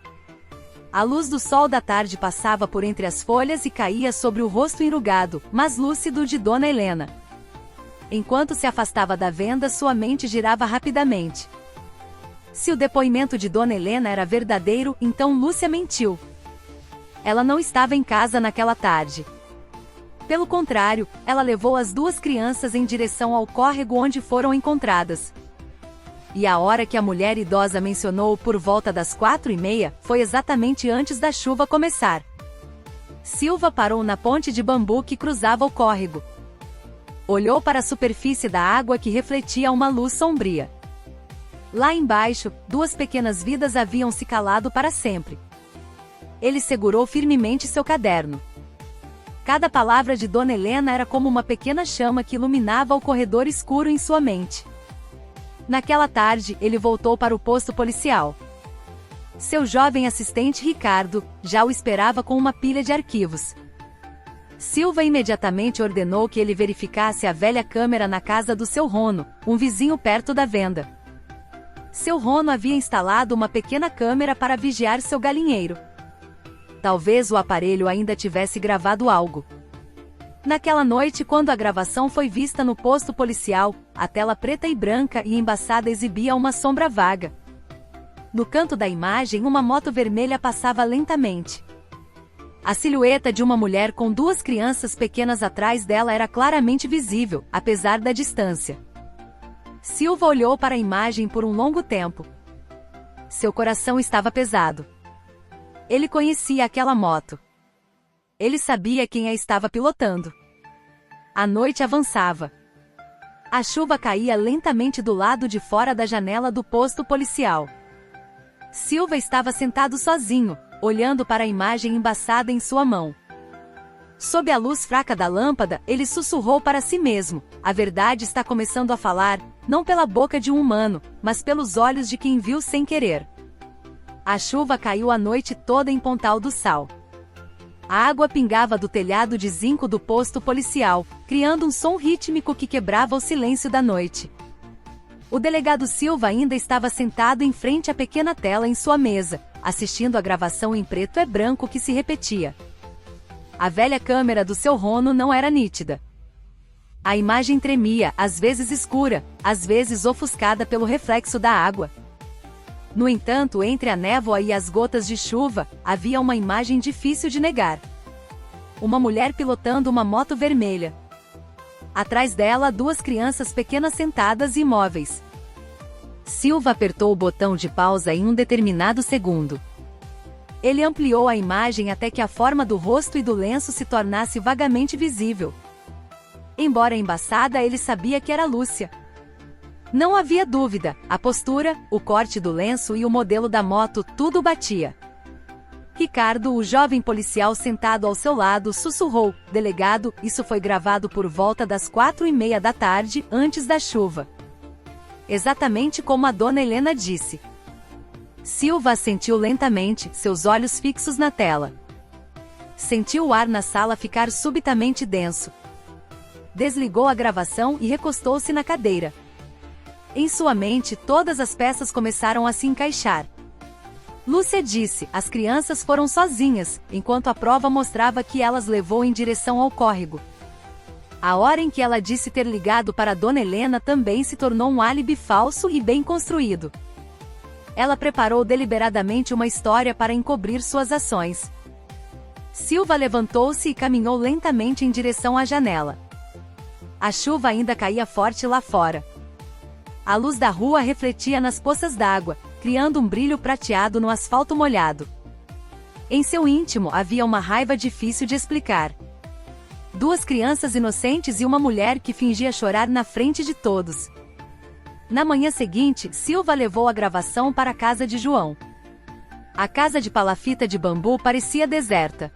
A luz do sol da tarde passava por entre as folhas e caía sobre o rosto enrugado, mas lúcido de Dona Helena. Enquanto se afastava da venda, sua mente girava rapidamente. Se o depoimento de Dona Helena era verdadeiro, então Lúcia mentiu. Ela não estava em casa naquela tarde. Pelo contrário, ela levou as duas crianças em direção ao córrego onde foram encontradas. E a hora que a mulher idosa mencionou por volta das 4h30, foi exatamente antes da chuva começar. Silva parou na ponte de bambu que cruzava o córrego. Olhou para a superfície da água que refletia uma luz sombria. Lá embaixo, duas pequenas vidas haviam se calado para sempre. Ele segurou firmemente seu caderno. Cada palavra de Dona Helena era como uma pequena chama que iluminava o corredor escuro em sua mente. Naquela tarde, ele voltou para o posto policial. Seu jovem assistente Ricardo já o esperava com uma pilha de arquivos. Silva imediatamente ordenou que ele verificasse a velha câmera na casa do seu Rono, um vizinho perto da venda. Seu Rono havia instalado uma pequena câmera para vigiar seu galinheiro. Talvez o aparelho ainda tivesse gravado algo. Naquela noite, quando a gravação foi vista no posto policial, a tela preta e branca e embaçada exibia uma sombra vaga. No canto da imagem, uma moto vermelha passava lentamente. A silhueta de uma mulher com duas crianças pequenas atrás dela era claramente visível, apesar da distância. Silva olhou para a imagem por um longo tempo. Seu coração estava pesado. Ele conhecia aquela moto. Ele sabia quem a estava pilotando. A noite avançava. A chuva caía lentamente do lado de fora da janela do posto policial. Silva estava sentado sozinho, olhando para a imagem embaçada em sua mão. Sob a luz fraca da lâmpada, ele sussurrou para si mesmo: a verdade está começando a falar, não pela boca de um humano, mas pelos olhos de quem viu sem querer. A chuva caiu a noite toda em Pontal do Sal. A água pingava do telhado de zinco do posto policial, criando um som rítmico que quebrava o silêncio da noite. O delegado Silva ainda estava sentado em frente à pequena tela em sua mesa, assistindo a gravação em preto e branco que se repetia. A velha câmera do seu Rono não era nítida. A imagem tremia, às vezes escura, às vezes ofuscada pelo reflexo da água. No entanto, entre a névoa e as gotas de chuva, havia uma imagem difícil de negar. Uma mulher pilotando uma moto vermelha. Atrás dela, duas crianças pequenas sentadas e imóveis. Silva apertou o botão de pausa em um determinado segundo. Ele ampliou a imagem até que a forma do rosto e do lenço se tornasse vagamente visível. Embora embaçada, ele sabia que era Lúcia. Não havia dúvida, a postura, o corte do lenço e o modelo da moto, tudo batia. Ricardo, o jovem policial sentado ao seu lado, sussurrou: delegado, isso foi gravado por volta das 4h30 da tarde, antes da chuva. Exatamente como a Dona Helena disse. Silva assentiu lentamente, seus olhos fixos na tela. Sentiu o ar na sala ficar subitamente denso. Desligou a gravação e recostou-se na cadeira. Em sua mente, todas as peças começaram a se encaixar. Lúcia disse: as crianças foram sozinhas, enquanto a prova mostrava que elas levou em direção ao córrego. A hora em que ela disse ter ligado para Dona Helena também se tornou um álibi falso e bem construído. Ela preparou deliberadamente uma história para encobrir suas ações. Silva levantou-se e caminhou lentamente em direção à janela. A chuva ainda caía forte lá fora. A luz da rua refletia nas poças d'água, criando um brilho prateado no asfalto molhado. Em seu íntimo havia uma raiva difícil de explicar. Duas crianças inocentes e uma mulher que fingia chorar na frente de todos. Na manhã seguinte, Silva levou a gravação para a casa de João. A casa de palafita de bambu parecia deserta.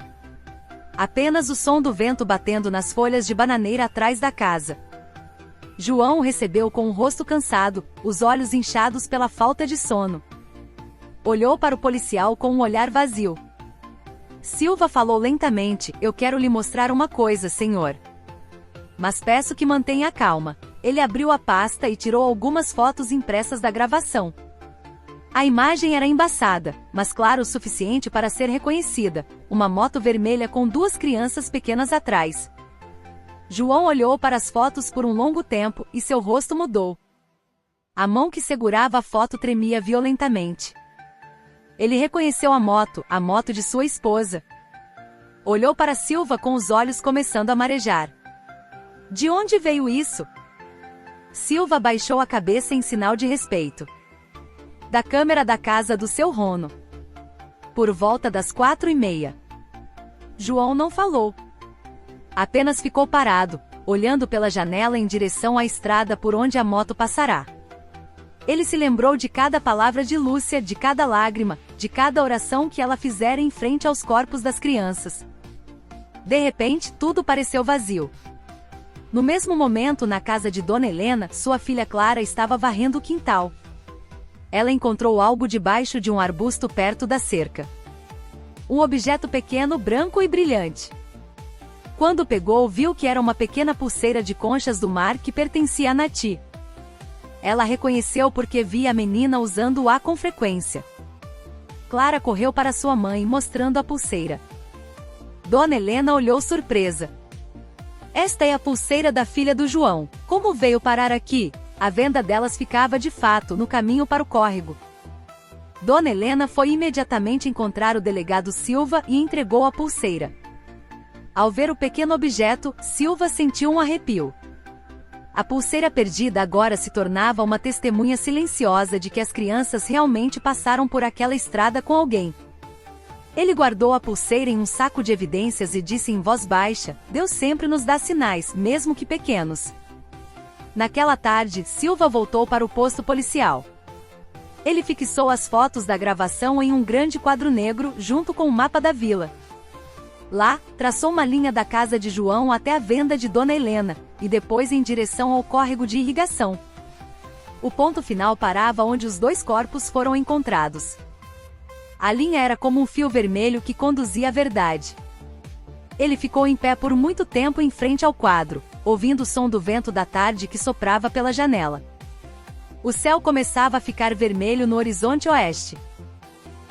Apenas o som do vento batendo nas folhas de bananeira atrás da casa. João o recebeu com o rosto cansado, os olhos inchados pela falta de sono. Olhou para o policial com um olhar vazio. Silva falou lentamente: "Eu quero lhe mostrar uma coisa, senhor. Mas peço que mantenha calma." Ele abriu a pasta e tirou algumas fotos impressas da gravação. A imagem era embaçada, mas clara o suficiente para ser reconhecida: uma moto vermelha com duas crianças pequenas atrás. João olhou para as fotos por um longo tempo e seu rosto mudou. A mão que segurava a foto tremia violentamente. Ele reconheceu a moto de sua esposa. Olhou para Silva com os olhos começando a marejar. "De onde veio isso?" Silva baixou a cabeça em sinal de respeito. "Da câmera da casa do seu Rono. Por volta das 4h30. João não falou. Apenas ficou parado, olhando pela janela em direção à estrada por onde a moto passará. Ele se lembrou de cada palavra de Lúcia, de cada lágrima, de cada oração que ela fizera em frente aos corpos das crianças. De repente, tudo pareceu vazio. No mesmo momento, na casa de Dona Helena, sua filha Clara estava varrendo o quintal. Ela encontrou algo debaixo de um arbusto perto da cerca. Um objeto pequeno, branco e brilhante. Quando pegou, viu que era uma pequena pulseira de conchas do mar que pertencia a Nati. Ela reconheceu porque via a menina usando-a com frequência. Clara correu para sua mãe, mostrando a pulseira. Dona Helena olhou surpresa. "Esta é a pulseira da filha do João. Como veio parar aqui?" A venda delas ficava de fato no caminho para o córrego. Dona Helena foi imediatamente encontrar o delegado Silva e entregou a pulseira. Ao ver o pequeno objeto, Silva sentiu um arrepio. A pulseira perdida agora se tornava uma testemunha silenciosa de que as crianças realmente passaram por aquela estrada com alguém. Ele guardou a pulseira em um saco de evidências e disse em voz baixa: "Deus sempre nos dá sinais, mesmo que pequenos." Naquela tarde, Silva voltou para o posto policial. Ele fixou as fotos da gravação em um grande quadro negro, junto com o mapa da vila. Lá, traçou uma linha da casa de João até a venda de Dona Helena, e depois em direção ao córrego de irrigação. O ponto final parava onde os dois corpos foram encontrados. A linha era como um fio vermelho que conduzia à verdade. Ele ficou em pé por muito tempo em frente ao quadro, ouvindo o som do vento da tarde que soprava pela janela. O céu começava a ficar vermelho no horizonte oeste.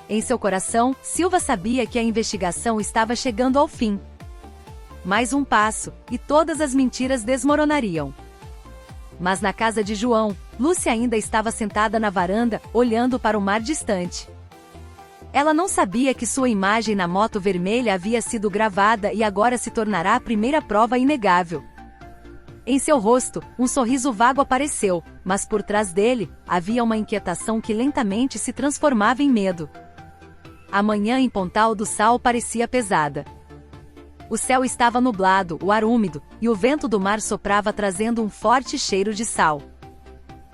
Em seu coração, Silva sabia que a investigação estava chegando ao fim. Mais um passo, e todas as mentiras desmoronariam. Mas na casa de João, Lúcia ainda estava sentada na varanda, olhando para o mar distante. Ela não sabia que sua imagem na moto vermelha havia sido gravada e agora se tornará a primeira prova inegável. Em seu rosto, um sorriso vago apareceu, mas por trás dele, havia uma inquietação que lentamente se transformava em medo. A manhã em Pontal do Sal parecia pesada. O céu estava nublado, o ar úmido, e o vento do mar soprava trazendo um forte cheiro de sal.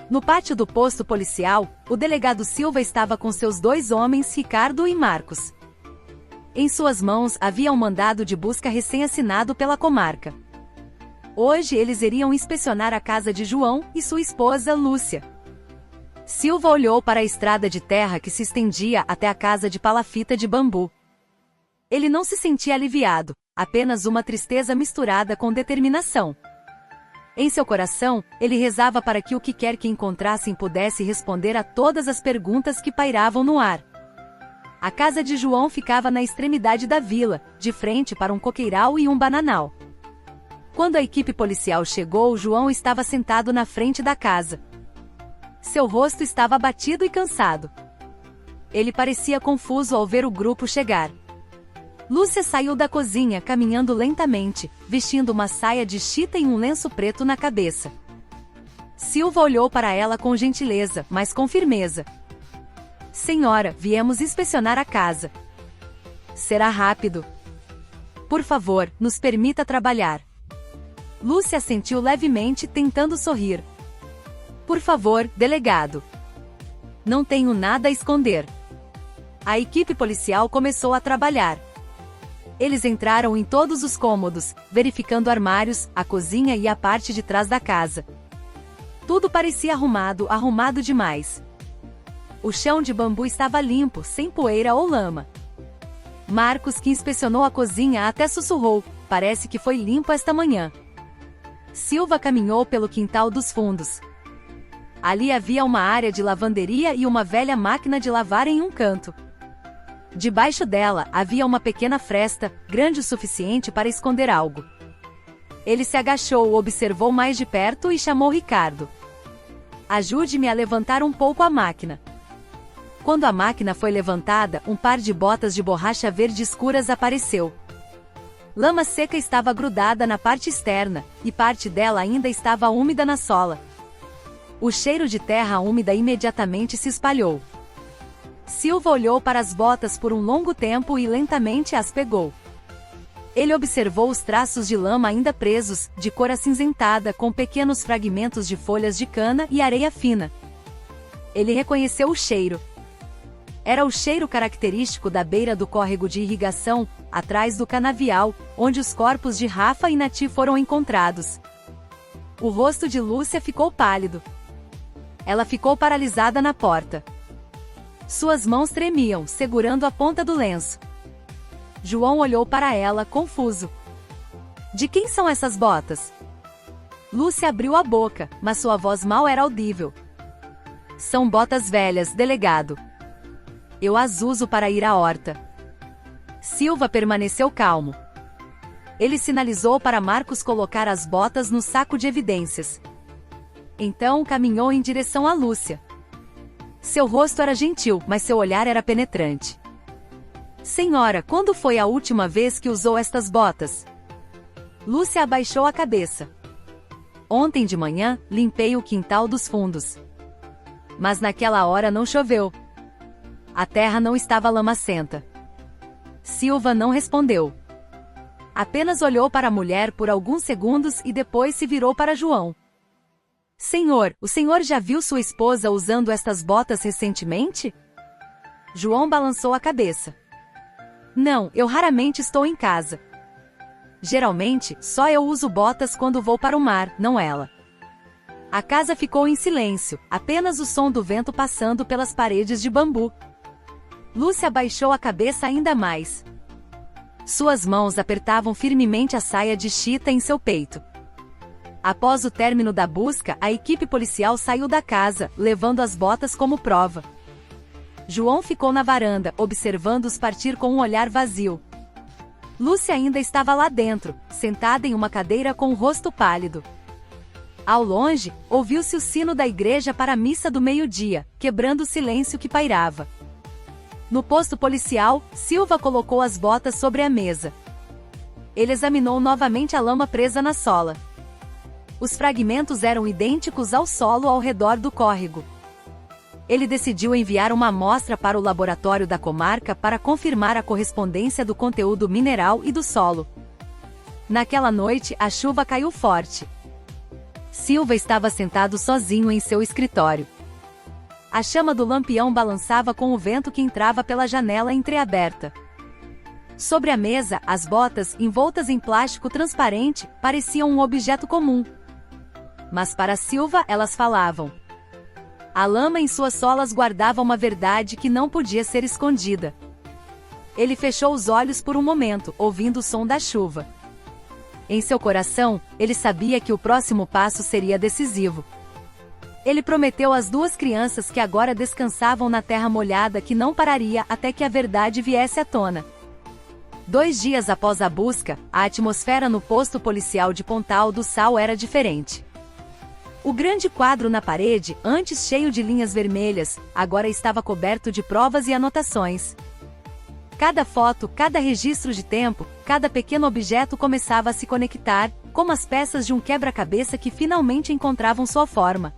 No pátio do posto policial, o delegado Silva estava com seus dois homens, Ricardo e Marcos. Em suas mãos havia um mandado de busca recém-assinado pela comarca. Hoje eles iriam inspecionar a casa de João e sua esposa, Lúcia. Silva olhou para a estrada de terra que se estendia até a casa de palafita de bambu. Ele não se sentia aliviado, apenas uma tristeza misturada com determinação. Em seu coração, ele rezava para que o que quer que encontrassem pudesse responder a todas as perguntas que pairavam no ar. A casa de João ficava na extremidade da vila, de frente para um coqueiral e um bananal. Quando a equipe policial chegou, João estava sentado na frente da casa. Seu rosto estava abatido e cansado. Ele parecia confuso ao ver o grupo chegar. Lúcia saiu da cozinha caminhando lentamente, vestindo uma saia de chita e um lenço preto na cabeça. Silva olhou para ela com gentileza, mas com firmeza. "Senhora, viemos inspecionar a casa. Será rápido. Por favor, nos permita trabalhar." Lúcia assentiu levemente, tentando sorrir. "Por favor, delegado. Não tenho nada a esconder." A equipe policial começou a trabalhar. Eles entraram em todos os cômodos, verificando armários, a cozinha e a parte de trás da casa. Tudo parecia arrumado demais. O chão de bambu estava limpo, sem poeira ou lama. Marcos, que inspecionou a cozinha, até sussurrou: "Parece que foi limpo esta manhã." Silva caminhou pelo quintal dos fundos. Ali havia uma área de lavanderia e uma velha máquina de lavar em um canto. Debaixo dela, havia uma pequena fresta, grande o suficiente para esconder algo. Ele se agachou, observou mais de perto e chamou Ricardo. "Ajude-me a levantar um pouco a máquina." Quando a máquina foi levantada, um par de botas de borracha verde escuras apareceu. Lama seca estava grudada na parte externa, e parte dela ainda estava úmida na sola. O cheiro de terra úmida imediatamente se espalhou. Silva olhou para as botas por um longo tempo e lentamente as pegou. Ele observou os traços de lama ainda presos, de cor acinzentada, com pequenos fragmentos de folhas de cana e areia fina. Ele reconheceu o cheiro. Era o cheiro característico da beira do córrego de irrigação, atrás do canavial, onde os corpos de Rafa e Nati foram encontrados. O rosto de Lúcia ficou pálido. Ela ficou paralisada na porta. Suas mãos tremiam, segurando a ponta do lenço. João olhou para ela, confuso. "De quem são essas botas?" Lúcia abriu a boca, mas sua voz mal era audível. "São botas velhas, delegado. Eu as uso para ir à horta." Silva permaneceu calmo. Ele sinalizou para Marcos colocar as botas no saco de evidências. Então caminhou em direção a Lúcia. Seu rosto era gentil, mas seu olhar era penetrante. "Senhora, quando foi a última vez que usou estas botas?" Lúcia abaixou a cabeça. "Ontem de manhã, limpei o quintal dos fundos. Mas naquela hora não choveu. A terra não estava lamacenta." Silva não respondeu. Apenas olhou para a mulher por alguns segundos e depois se virou para João. "Senhor, o senhor já viu sua esposa usando estas botas recentemente?" João balançou a cabeça. "Não, eu raramente estou em casa. Geralmente, só eu uso botas quando vou para o mar, não ela." A casa ficou em silêncio, apenas o som do vento passando pelas paredes de bambu. Lúcia baixou a cabeça ainda mais. Suas mãos apertavam firmemente a saia de chita em seu peito. Após o término da busca, a equipe policial saiu da casa, levando as botas como prova. João ficou na varanda, observando-os partir com um olhar vazio. Lúcia ainda estava lá dentro, sentada em uma cadeira com o rosto pálido. Ao longe, ouviu-se o sino da igreja para a missa do meio-dia, quebrando o silêncio que pairava. No posto policial, Silva colocou as botas sobre a mesa. Ele examinou novamente a lama presa na sola. Os fragmentos eram idênticos ao solo ao redor do córrego. Ele decidiu enviar uma amostra para o laboratório da comarca para confirmar a correspondência do conteúdo mineral e do solo. Naquela noite, a chuva caiu forte. Silva estava sentado sozinho em seu escritório. A chama do lampião balançava com o vento que entrava pela janela entreaberta. Sobre a mesa, as botas, envoltas em plástico transparente, pareciam um objeto comum. Mas para Silva, elas falavam. A lama em suas solas guardava uma verdade que não podia ser escondida. Ele fechou os olhos por um momento, ouvindo o som da chuva. Em seu coração, ele sabia que o próximo passo seria decisivo. Ele prometeu às duas crianças que agora descansavam na terra molhada que não pararia até que a verdade viesse à tona. 2 dias após a busca, a atmosfera no posto policial de Pontal do Sal era diferente. O grande quadro na parede, antes cheio de linhas vermelhas, agora estava coberto de provas e anotações. Cada foto, cada registro de tempo, cada pequeno objeto começava a se conectar, como as peças de um quebra-cabeça que finalmente encontravam sua forma.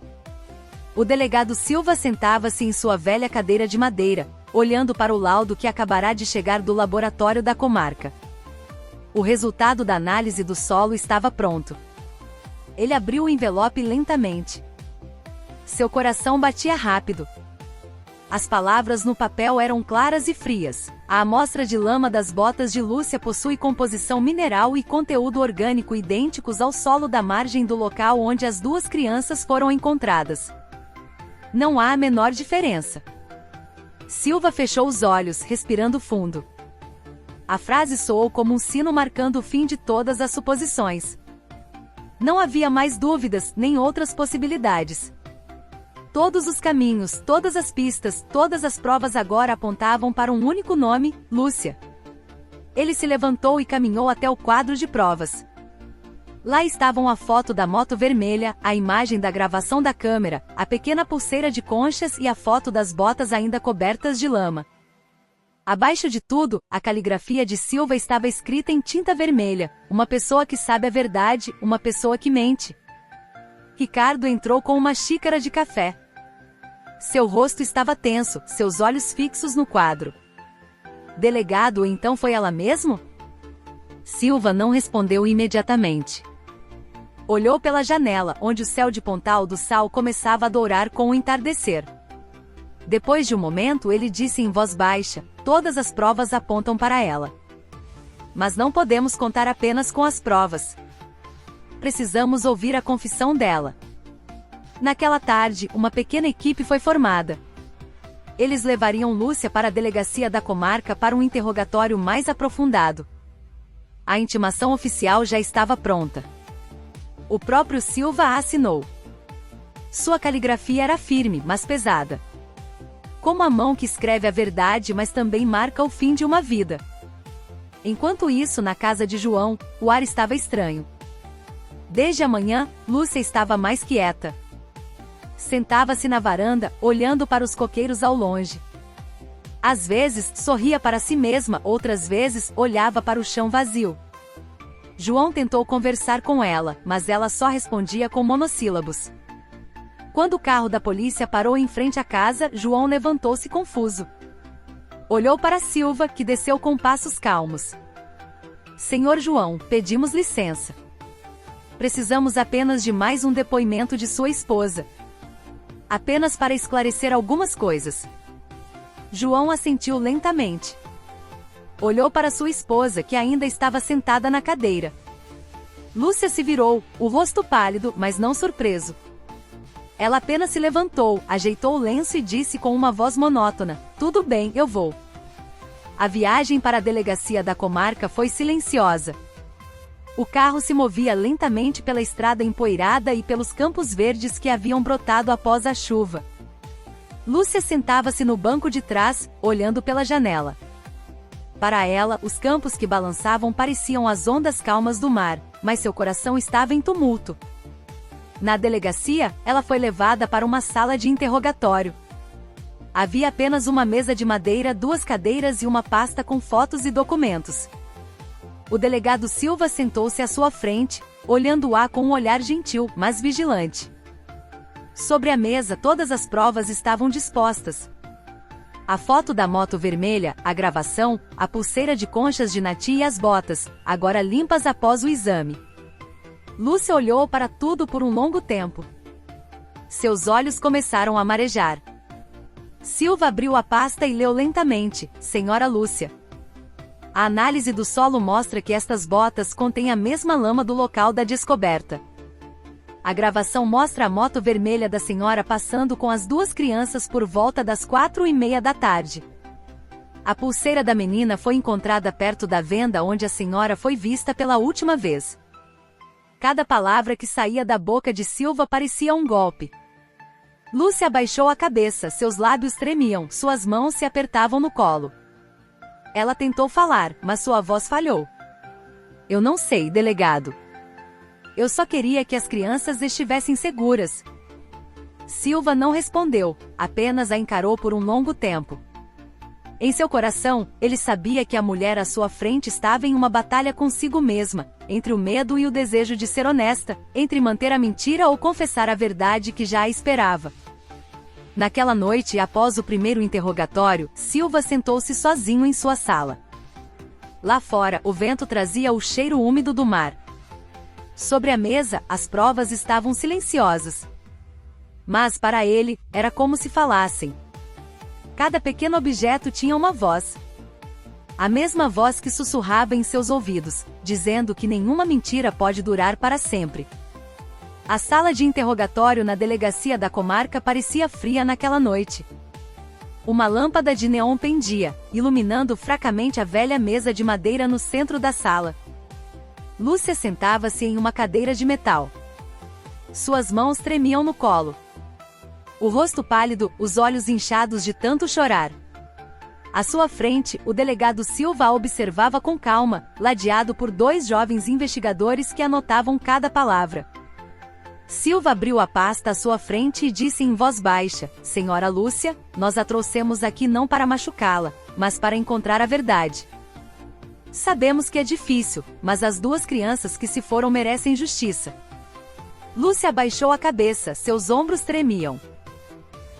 O delegado Silva sentava-se em sua velha cadeira de madeira, olhando para o laudo que acabará de chegar do laboratório da comarca. O resultado da análise do solo estava pronto. Ele abriu o envelope lentamente. Seu coração batia rápido. As palavras no papel eram claras e frias. A amostra de lama das botas de Lúcia possui composição mineral e conteúdo orgânico idênticos ao solo da margem do local onde as duas crianças foram encontradas. Não há a menor diferença. Silva fechou os olhos, respirando fundo. A frase soou como um sino marcando o fim de todas as suposições. Não havia mais dúvidas, nem outras possibilidades. Todos os caminhos, todas as pistas, todas as provas agora apontavam para um único nome, Lúcia. Ele se levantou e caminhou até o quadro de provas. Lá estavam a foto da moto vermelha, a imagem da gravação da câmera, a pequena pulseira de conchas e a foto das botas ainda cobertas de lama. Abaixo de tudo, a caligrafia de Silva estava escrita em tinta vermelha: uma pessoa que sabe a verdade, uma pessoa que mente. Ricardo entrou com uma xícara de café. Seu rosto estava tenso, seus olhos fixos no quadro. Delegado, então foi ela mesmo? Silva não respondeu imediatamente. Olhou pela janela, onde o céu de Pontal do Sal começava a dourar com o entardecer. Depois de um momento, ele disse em voz baixa: todas as provas apontam para ela. Mas não podemos contar apenas com as provas. Precisamos ouvir a confissão dela. Naquela tarde, uma pequena equipe foi formada. Eles levariam Lúcia para a delegacia da comarca para um interrogatório mais aprofundado. A intimação oficial já estava pronta. O próprio Silva a assinou. Sua caligrafia era firme, mas pesada. Como a mão que escreve a verdade, mas também marca o fim de uma vida. Enquanto isso, na casa de João, o ar estava estranho. Desde a manhã, Lúcia estava mais quieta. Sentava-se na varanda, olhando para os coqueiros ao longe. Às vezes, sorria para si mesma, outras vezes, olhava para o chão vazio. João tentou conversar com ela, mas ela só respondia com monossílabos. Quando o carro da polícia parou em frente à casa, João levantou-se confuso. Olhou para Silva, que desceu com passos calmos. Senhor João, pedimos licença. Precisamos apenas de mais um depoimento de sua esposa. Apenas para esclarecer algumas coisas. João assentiu lentamente. Olhou para sua esposa, que ainda estava sentada na cadeira. Lúcia se virou, o rosto pálido, mas não surpreso. Ela apenas se levantou, ajeitou o lenço e disse com uma voz monótona: tudo bem, eu vou. A viagem para a delegacia da comarca foi silenciosa. O carro se movia lentamente pela estrada empoeirada e pelos campos verdes que haviam brotado após a chuva. Lúcia sentava-se no banco de trás, olhando pela janela. Para ela, os campos que balançavam pareciam as ondas calmas do mar, mas seu coração estava em tumulto. Na delegacia, ela foi levada para uma sala de interrogatório. Havia apenas uma mesa de madeira, duas cadeiras e uma pasta com fotos e documentos. O delegado Silva sentou-se à sua frente, olhando-a com um olhar gentil, mas vigilante. Sobre a mesa todas as provas estavam dispostas. A foto da moto vermelha, a gravação, a pulseira de conchas de Nati e as botas, agora limpas após o exame. Lúcia olhou para tudo por um longo tempo. Seus olhos começaram a marejar. Silva abriu a pasta e leu lentamente: Senhora Lúcia. A análise do solo mostra que estas botas contêm a mesma lama do local da descoberta. A gravação mostra a moto vermelha da senhora passando com as duas crianças por volta das 4:30 da tarde. A pulseira da menina foi encontrada perto da venda onde a senhora foi vista pela última vez. Cada palavra que saía da boca de Silva parecia um golpe. Lúcia abaixou a cabeça, seus lábios tremiam, suas mãos se apertavam no colo. Ela tentou falar, mas sua voz falhou. Eu não sei, delegado. Eu só queria que as crianças estivessem seguras. Silva não respondeu, apenas a encarou por um longo tempo. Em seu coração, ele sabia que a mulher à sua frente estava em uma batalha consigo mesma, entre o medo e o desejo de ser honesta, entre manter a mentira ou confessar a verdade que já a esperava. Naquela noite, após o primeiro interrogatório, Silva sentou-se sozinho em sua sala. Lá fora, o vento trazia o cheiro úmido do mar. Sobre a mesa, as provas estavam silenciosas. Mas para ele, era como se falassem. Cada pequeno objeto tinha uma voz. A mesma voz que sussurrava em seus ouvidos, dizendo que nenhuma mentira pode durar para sempre. A sala de interrogatório na delegacia da comarca parecia fria naquela noite. Uma lâmpada de neon pendia, iluminando fracamente a velha mesa de madeira no centro da sala. Lúcia sentava-se em uma cadeira de metal. Suas mãos tremiam no colo. O rosto pálido, os olhos inchados de tanto chorar. À sua frente, o delegado Silva a observava com calma, ladeado por 2 jovens investigadores que anotavam cada palavra. Silva abriu a pasta à sua frente e disse em voz baixa: "Senhora Lúcia, nós a trouxemos aqui não para machucá-la, mas para encontrar a verdade. Sabemos que é difícil, mas as 2 crianças que se foram merecem justiça." Lúcia abaixou a cabeça, seus ombros tremiam.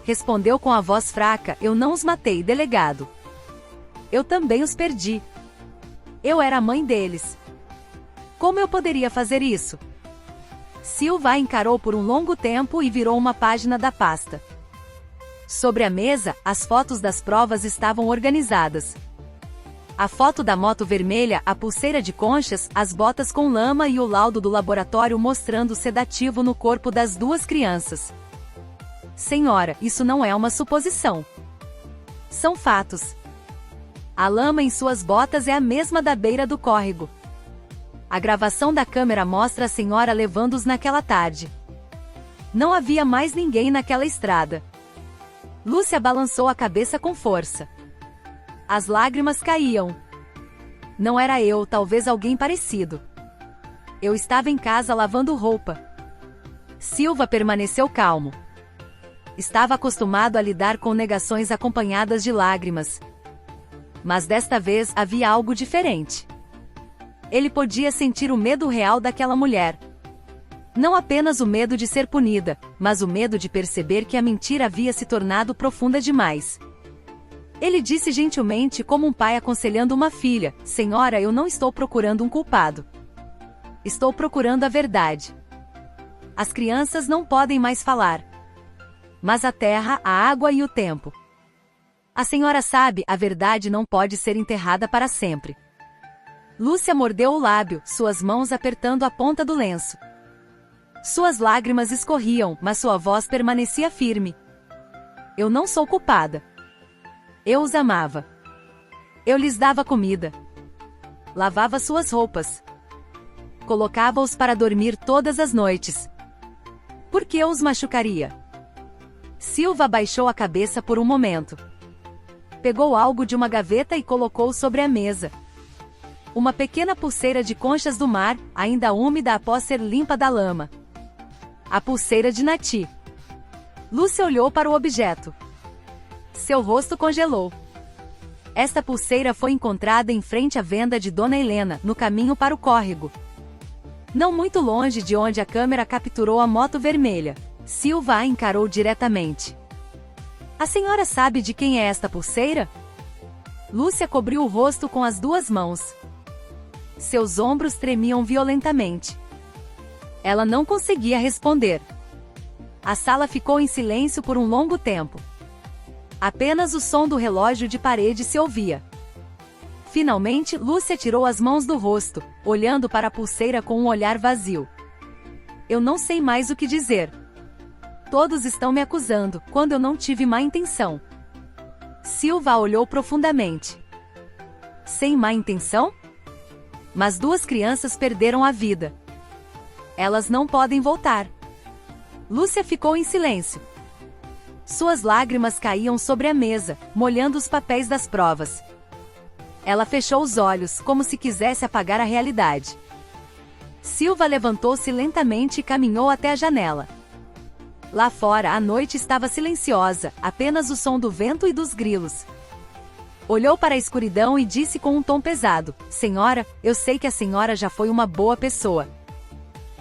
Respondeu com a voz fraca: "Eu não os matei, delegado. Eu também os perdi. Eu era a mãe deles. Como eu poderia fazer isso?" Silva a encarou por um longo tempo e virou uma página da pasta. Sobre a mesa, as fotos das provas estavam organizadas. A foto da moto vermelha, a pulseira de conchas, as botas com lama e o laudo do laboratório mostrando o sedativo no corpo das 2 crianças. "Senhora, isso não é uma suposição. São fatos. A lama em suas botas é a mesma da beira do córrego. A gravação da câmera mostra a senhora levando-os naquela tarde. Não havia mais ninguém naquela estrada." Lúcia balançou a cabeça com força. As lágrimas caíam. "Não era eu, talvez alguém parecido. Eu estava em casa lavando roupa." Silva permaneceu calmo. Estava acostumado a lidar com negações acompanhadas de lágrimas. Mas desta vez havia algo diferente. Ele podia sentir o medo real daquela mulher. Não apenas o medo de ser punida, mas o medo de perceber que a mentira havia se tornado profunda demais. Ele disse gentilmente, como um pai aconselhando uma filha: "Senhora, eu não estou procurando um culpado. Estou procurando a verdade. As crianças não podem mais falar. Mas a terra, a água e o tempo. A senhora sabe, a verdade não pode ser enterrada para sempre." Lúcia mordeu o lábio, suas mãos apertando a ponta do lenço. Suas lágrimas escorriam, mas sua voz permanecia firme. "Eu não sou culpada. Eu os amava. Eu lhes dava comida. Lavava suas roupas. Colocava-os para dormir todas as noites. Por que eu os machucaria?" Silva abaixou a cabeça por um momento. Pegou algo de uma gaveta e colocou sobre a mesa. Uma pequena pulseira de conchas do mar, ainda úmida após ser limpa da lama. A pulseira de Nati. Lúcia olhou para o objeto. Seu rosto congelou. Esta pulseira foi encontrada em frente à venda de Dona Helena, no caminho para o córrego. Não muito longe de onde a câmera capturou a moto vermelha. Silva a encarou diretamente. "A senhora sabe de quem é esta pulseira?" Lúcia cobriu o rosto com as 2 mãos. Seus ombros tremiam violentamente. Ela não conseguia responder. A sala ficou em silêncio por um longo tempo. Apenas o som do relógio de parede se ouvia. Finalmente, Lúcia tirou as mãos do rosto, olhando para a pulseira com um olhar vazio. "Eu não sei mais o que dizer. Todos estão me acusando, quando eu não tive má intenção." Silva a olhou profundamente. "Sem má intenção? Mas 2 crianças perderam a vida. Elas não podem voltar." Lúcia ficou em silêncio. Suas lágrimas caíam sobre a mesa, molhando os papéis das provas. Ela fechou os olhos, como se quisesse apagar a realidade. Silva levantou-se lentamente e caminhou até a janela. Lá fora a noite estava silenciosa, apenas o som do vento e dos grilos. Olhou para a escuridão e disse com um tom pesado: "Senhora, eu sei que a senhora já foi uma boa pessoa.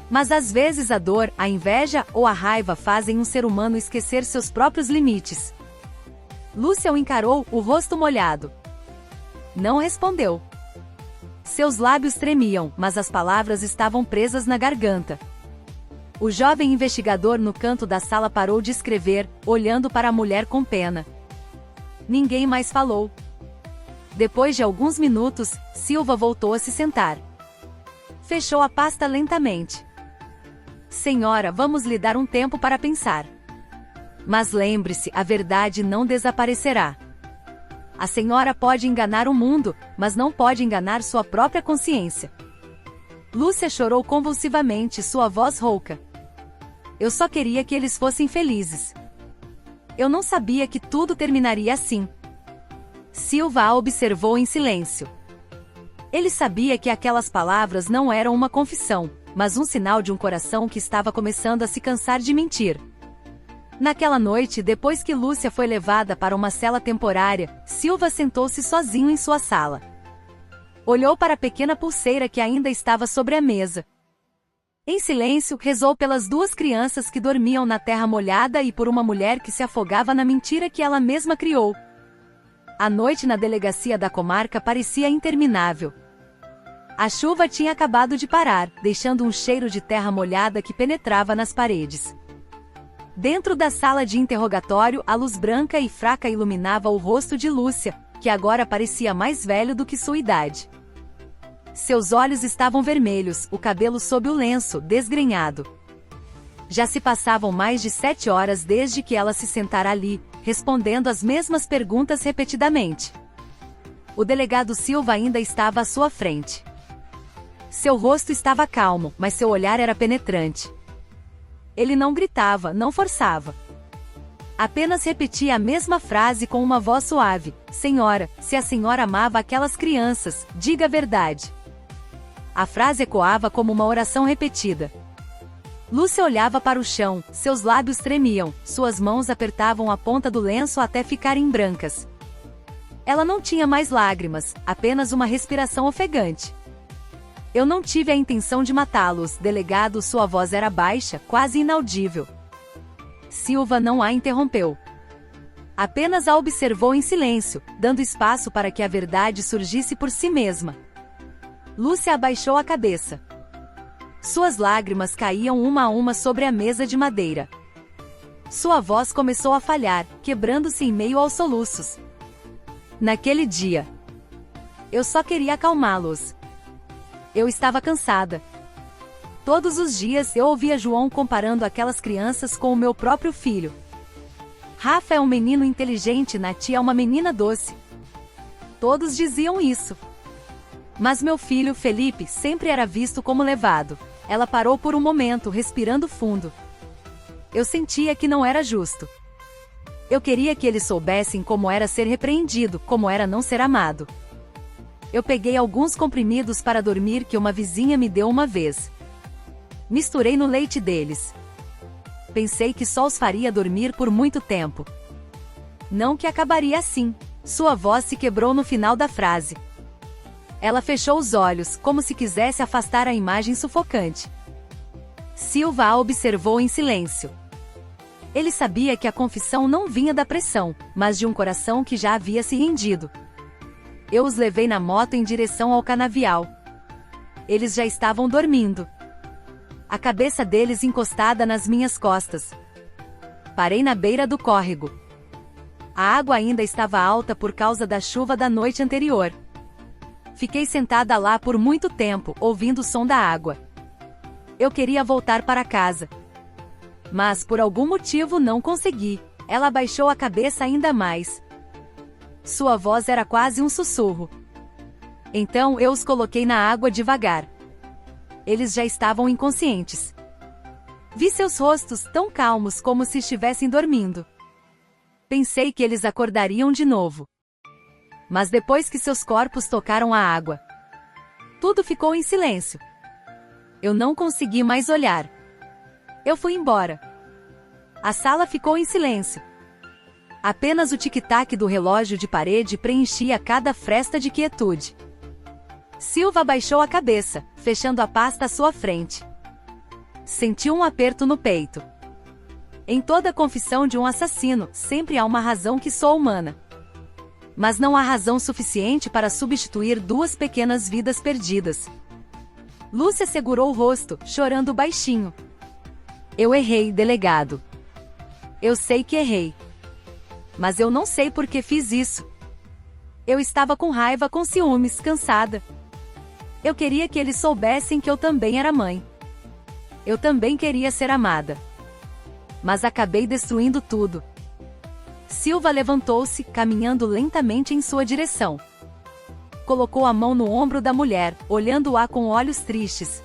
Mas às vezes a dor, a inveja ou a raiva fazem um ser humano esquecer seus próprios limites." Lúcia o encarou, o rosto molhado. Não respondeu. Seus lábios tremiam, mas as palavras estavam presas na garganta. O jovem investigador no canto da sala parou de escrever, olhando para a mulher com pena. Ninguém mais falou. Depois de alguns minutos, Silva voltou a se sentar. Fechou a pasta lentamente. Senhora, vamos lhe dar um tempo para pensar. Mas lembre-se, a verdade não desaparecerá. A senhora pode enganar o mundo, mas não pode enganar sua própria consciência. Lúcia chorou convulsivamente, sua voz rouca. Eu só queria que eles fossem felizes. Eu não sabia que tudo terminaria assim. Silva a observou em silêncio. Ele sabia que aquelas palavras não eram uma confissão, mas um sinal de um coração que estava começando a se cansar de mentir. Naquela noite, depois que Lúcia foi levada para uma cela temporária, Silva sentou-se sozinho em sua sala. Olhou para a pequena pulseira que ainda estava sobre a mesa. Em silêncio, rezou pelas duas crianças que dormiam na terra molhada e por uma mulher que se afogava na mentira que ela mesma criou. A noite na delegacia da comarca parecia interminável. A chuva tinha acabado de parar, deixando um cheiro de terra molhada que penetrava nas paredes. Dentro da sala de interrogatório, a luz branca e fraca iluminava o rosto de Lúcia, que agora parecia mais velho do que sua idade. Seus olhos estavam vermelhos, o cabelo sob o lenço, desgrenhado. Já se passavam mais de 7 horas desde que ela se sentara ali, respondendo as mesmas perguntas repetidamente. O delegado Silva ainda estava à sua frente. Seu rosto estava calmo, mas seu olhar era penetrante. Ele não gritava, não forçava. Apenas repetia a mesma frase com uma voz suave. Senhora, se a senhora amava aquelas crianças, diga a verdade. A frase ecoava como uma oração repetida. Lúcia olhava para o chão, seus lábios tremiam, suas mãos apertavam a ponta do lenço até ficarem brancas. Ela não tinha mais lágrimas, apenas uma respiração ofegante. Eu não tive a intenção de matá-los, delegado, sua voz era baixa, quase inaudível. Silva não a interrompeu. Apenas a observou em silêncio, dando espaço para que a verdade surgisse por si mesma. Lúcia abaixou a cabeça. Suas lágrimas caíam uma a uma sobre a mesa de madeira. Sua voz começou a falhar, quebrando-se em meio aos soluços. Naquele dia, eu só queria acalmá-los. Eu estava cansada. Todos os dias eu ouvia João comparando aquelas crianças com o meu próprio filho. Rafa é um menino inteligente, Natia é uma menina doce. Todos diziam isso. Mas meu filho, Felipe, sempre era visto como levado. Ela parou por um momento, respirando fundo. Eu sentia que não era justo. Eu queria que eles soubessem como era ser repreendido, como era não ser amado. Eu peguei alguns comprimidos para dormir que uma vizinha me deu uma vez. Misturei no leite deles. Pensei que só os faria dormir por muito tempo. Não que acabaria assim. Sua voz se quebrou no final da frase. Ela fechou os olhos, como se quisesse afastar a imagem sufocante. Silva a observou em silêncio. Ele sabia que a confissão não vinha da pressão, mas de um coração que já havia se rendido. Eu os levei na moto em direção ao canavial. Eles já estavam dormindo. A cabeça deles encostada nas minhas costas. Parei na beira do córrego. A água ainda estava alta por causa da chuva da noite anterior. Fiquei sentada lá por muito tempo, ouvindo o som da água. Eu queria voltar para casa. Mas por algum motivo não consegui. Ela abaixou a cabeça ainda mais. Sua voz era quase um sussurro. Então eu os coloquei na água devagar. Eles já estavam inconscientes. Vi seus rostos tão calmos como se estivessem dormindo. Pensei que eles acordariam de novo. Mas depois que seus corpos tocaram a água, tudo ficou em silêncio. Eu não consegui mais olhar. Eu fui embora. A sala ficou em silêncio. Apenas o tic-tac do relógio de parede preenchia cada fresta de quietude. Silva abaixou a cabeça, fechando a pasta à sua frente. Sentiu um aperto no peito. Em toda confissão de um assassino, sempre há uma razão que soa humana. Mas não há razão suficiente para substituir duas pequenas vidas perdidas. Lúcia segurou o rosto, chorando baixinho. Eu errei, delegado. Eu sei que errei. mas eu não sei por que fiz isso. Eu estava com raiva, com ciúmes, cansada. Eu queria que eles soubessem que eu também era mãe. Eu também queria ser amada. Mas acabei destruindo tudo. Silva levantou-se, caminhando lentamente em sua direção. Colocou a mão no ombro da mulher, olhando-a com olhos tristes.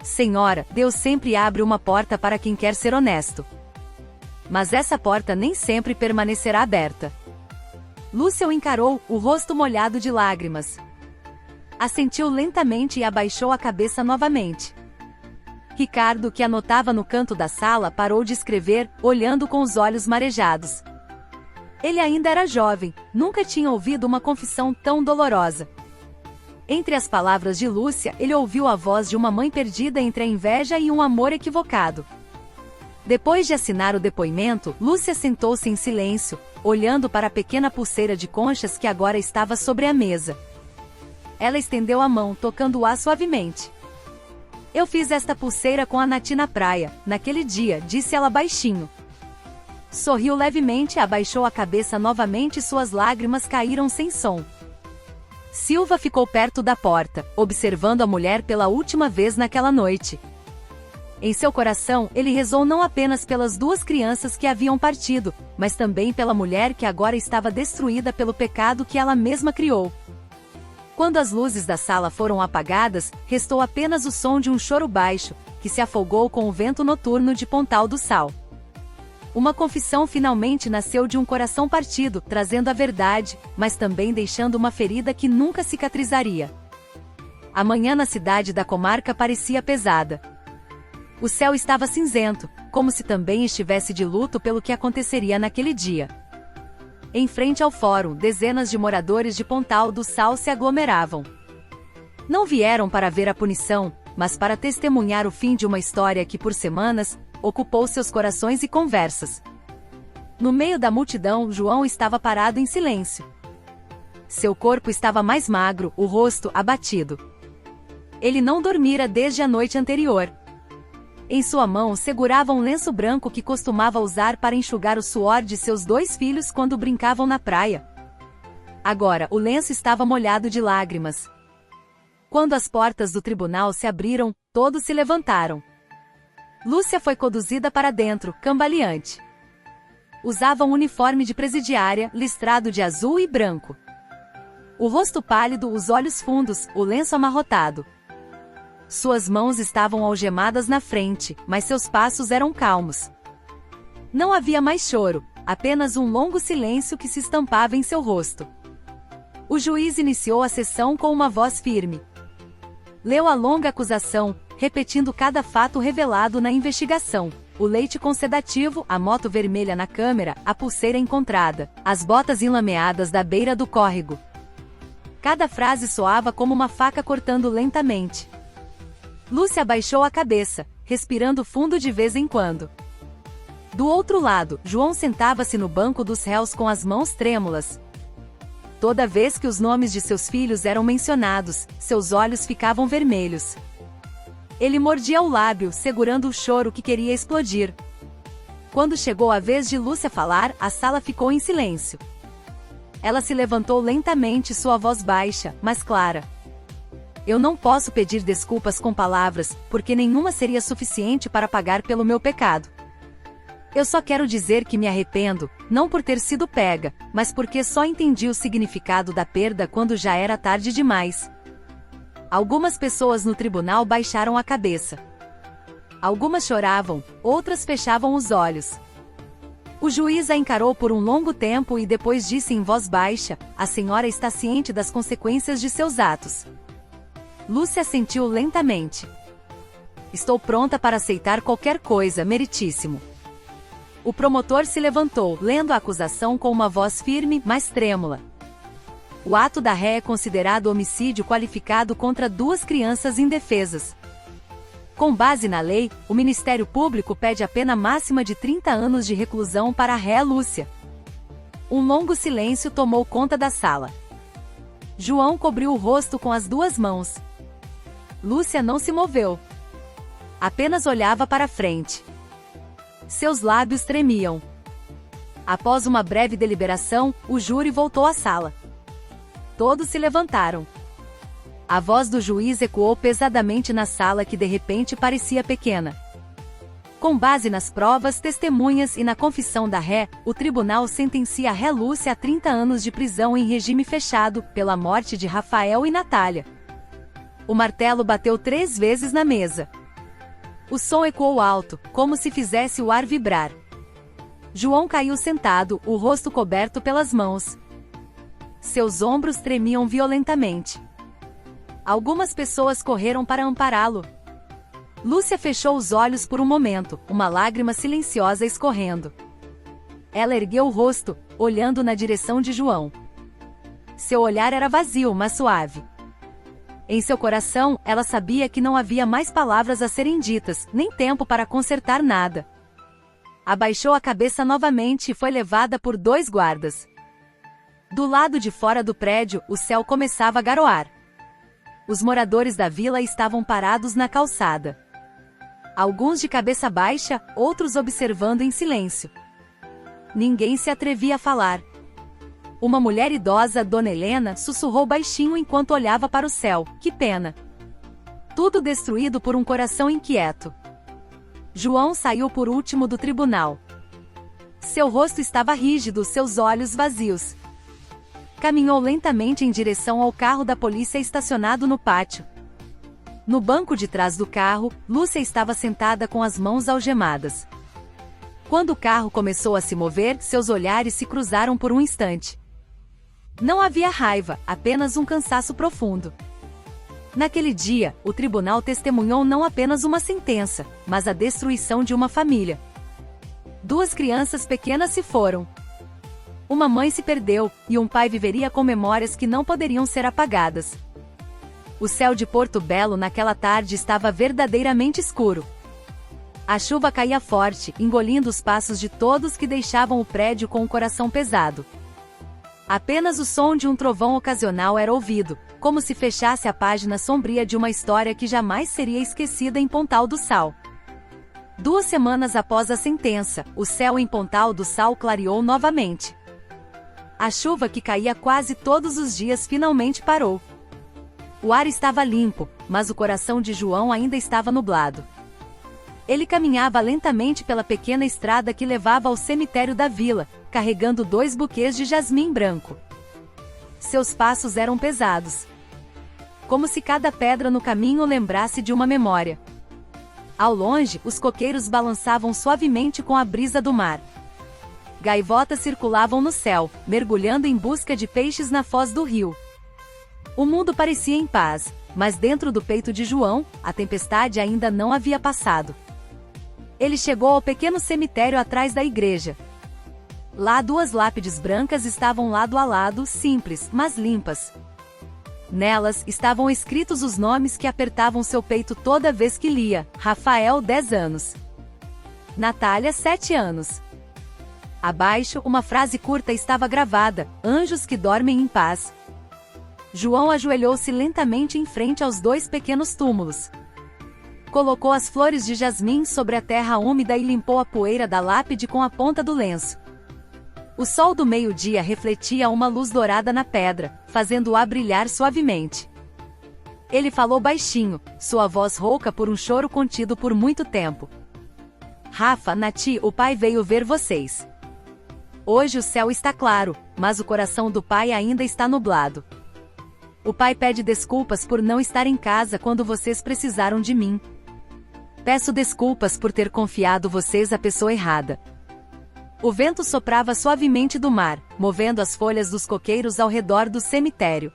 Senhora, Deus sempre abre uma porta para quem quer ser honesto. Mas essa porta nem sempre permanecerá aberta. Lúcia o encarou, o rosto molhado de lágrimas. Assentiu lentamente e abaixou a cabeça novamente. Ricardo, que anotava no canto da sala, parou de escrever, olhando com os olhos marejados. Ele ainda era jovem, nunca tinha ouvido uma confissão tão dolorosa. Entre as palavras de Lúcia, ele ouviu a voz de uma mãe perdida entre a inveja e um amor equivocado. Depois de assinar o depoimento, Lúcia sentou-se em silêncio, olhando para a pequena pulseira de conchas que agora estava sobre a mesa. Ela estendeu a mão, tocando-a suavemente. Eu fiz esta pulseira com a Nati na praia, naquele dia, disse ela baixinho. Sorriu levemente e abaixou a cabeça novamente e suas lágrimas caíram sem som. Silva ficou perto da porta, observando a mulher pela última vez naquela noite. Em seu coração, ele rezou não apenas pelas duas crianças que haviam partido, mas também pela mulher que agora estava destruída pelo pecado que ela mesma criou. Quando as luzes da sala foram apagadas, restou apenas o som de um choro baixo, que se afogou com o vento noturno de Pontal do Sal. Uma confissão finalmente nasceu de um coração partido, trazendo a verdade, mas também deixando uma ferida que nunca cicatrizaria. A manhã na cidade da comarca parecia pesada. O céu estava cinzento, como se também estivesse de luto pelo que aconteceria naquele dia. Em frente ao fórum, dezenas de moradores de Pontal do Sal se aglomeravam. Não vieram para ver a punição, mas para testemunhar o fim de uma história que, por semanas, ocupou seus corações e conversas. No meio da multidão, João estava parado em silêncio. Seu corpo estava mais magro, o rosto abatido. Ele não dormira desde a noite anterior. Em sua mão segurava um lenço branco que costumava usar para enxugar o suor de seus dois filhos quando brincavam na praia. Agora, o lenço estava molhado de lágrimas. Quando as portas do tribunal se abriram, todos se levantaram. Lúcia foi conduzida para dentro, cambaleante. Usava um uniforme de presidiária, listrado de azul e branco. O rosto pálido, os olhos fundos, o lenço amarrotado. Suas mãos estavam algemadas na frente, mas seus passos eram calmos. Não havia mais choro, apenas um longo silêncio que se estampava em seu rosto. O juiz iniciou a sessão com uma voz firme. Leu a longa acusação, repetindo cada fato revelado na investigação: o leite com sedativo, a moto vermelha na câmera, a pulseira encontrada, as botas enlameadas da beira do córrego. Cada frase soava como uma faca cortando lentamente. Lúcia abaixou a cabeça, respirando fundo de vez em quando. Do outro lado, João sentava-se no banco dos réus com as mãos trêmulas. Toda vez que os nomes de seus filhos eram mencionados, seus olhos ficavam vermelhos. Ele mordia o lábio, segurando o choro que queria explodir. Quando chegou a vez de Lúcia falar, a sala ficou em silêncio. Ela se levantou lentamente, sua voz baixa, mas clara. Eu não posso pedir desculpas com palavras, porque nenhuma seria suficiente para pagar pelo meu pecado. Eu só quero dizer que me arrependo, não por ter sido pega, mas porque só entendi o significado da perda quando já era tarde demais. Algumas pessoas no tribunal baixaram a cabeça. Algumas choravam, outras fechavam os olhos. O juiz a encarou por um longo tempo e depois disse em voz baixa: a senhora está ciente das consequências de seus atos. Lúcia assentiu lentamente. Estou pronta para aceitar qualquer coisa, meritíssimo. O promotor se levantou, lendo a acusação com uma voz firme, mas trêmula. O ato da ré é considerado homicídio qualificado contra duas crianças indefesas. Com base na lei, o Ministério Público pede a pena máxima de 30 anos de reclusão para a ré Lúcia. Um longo silêncio tomou conta da sala. João cobriu o rosto com as duas mãos. Lúcia não se moveu. Apenas olhava para frente. Seus lábios tremiam. Após uma breve deliberação, o júri voltou à sala. Todos se levantaram. A voz do juiz ecoou pesadamente na sala que de repente parecia pequena. Com base nas provas, testemunhas e na confissão da ré, o tribunal sentencia a ré Lúcia a 30 anos de prisão em regime fechado, pela morte de Rafael e Natália. O martelo bateu 3 vezes na mesa. O som ecoou alto, como se fizesse o ar vibrar. João caiu sentado, o rosto coberto pelas mãos. Seus ombros tremiam violentamente. Algumas pessoas correram para ampará-lo. Lúcia fechou os olhos por um momento, uma lágrima silenciosa escorrendo. Ela ergueu o rosto, olhando na direção de João. Seu olhar era vazio, mas suave. Em seu coração, ela sabia que não havia mais palavras a serem ditas, nem tempo para consertar nada. Abaixou a cabeça novamente e foi levada por 2 guardas. Do lado de fora do prédio, o céu começava a garoar. Os moradores da vila estavam parados na calçada. Alguns de cabeça baixa, outros observando em silêncio. Ninguém se atrevia a falar. Uma mulher idosa, Dona Helena, sussurrou baixinho enquanto olhava para o céu. Que pena! Tudo destruído por um coração inquieto. João saiu por último do tribunal. Seu rosto estava rígido, seus olhos vazios. Caminhou lentamente em direção ao carro da polícia estacionado no pátio. No banco de trás do carro, Lúcia estava sentada com as mãos algemadas. Quando o carro começou a se mover, seus olhares se cruzaram por um instante. Não havia raiva, apenas um cansaço profundo. Naquele dia, o tribunal testemunhou não apenas uma sentença, mas a destruição de uma família. 2 crianças pequenas se foram. Uma mãe se perdeu, e um pai viveria com memórias que não poderiam ser apagadas. O céu de Porto Belo naquela tarde estava verdadeiramente escuro. A chuva caía forte, engolindo os passos de todos que deixavam o prédio com o coração pesado. Apenas o som de um trovão ocasional era ouvido, como se fechasse a página sombria de uma história que jamais seria esquecida em Pontal do Sal. 2 semanas após a sentença, o céu em Pontal do Sal clareou novamente. A chuva que caía quase todos os dias finalmente parou. O ar estava limpo, mas o coração de João ainda estava nublado. Ele caminhava lentamente pela pequena estrada que levava ao cemitério da vila, carregando 2 buquês de jasmim branco. Seus passos eram pesados. Como se cada pedra no caminho lembrasse de uma memória. Ao longe, os coqueiros balançavam suavemente com a brisa do mar. Gaivotas circulavam no céu, mergulhando em busca de peixes na foz do rio. O mundo parecia em paz, mas dentro do peito de João, a tempestade ainda não havia passado. Ele chegou ao pequeno cemitério atrás da igreja. Lá 2 lápides brancas estavam lado a lado, simples, mas limpas. Nelas estavam escritos os nomes que apertavam seu peito toda vez que lia: Rafael, 10 anos. Natália, 7 anos. Abaixo, uma frase curta estava gravada: Anjos que dormem em paz. João ajoelhou-se lentamente em frente aos 2 pequenos túmulos. Colocou as flores de jasmim sobre a terra úmida e limpou a poeira da lápide com a ponta do lenço. O sol do meio-dia refletia uma luz dourada na pedra, fazendo-a brilhar suavemente. Ele falou baixinho, sua voz rouca por um choro contido por muito tempo. Rafa, Nati, o pai veio ver vocês. Hoje o céu está claro, mas o coração do pai ainda está nublado. O pai pede desculpas por não estar em casa quando vocês precisaram de mim. Peço desculpas por ter confiado vocês à pessoa errada. O vento soprava suavemente do mar, movendo as folhas dos coqueiros ao redor do cemitério.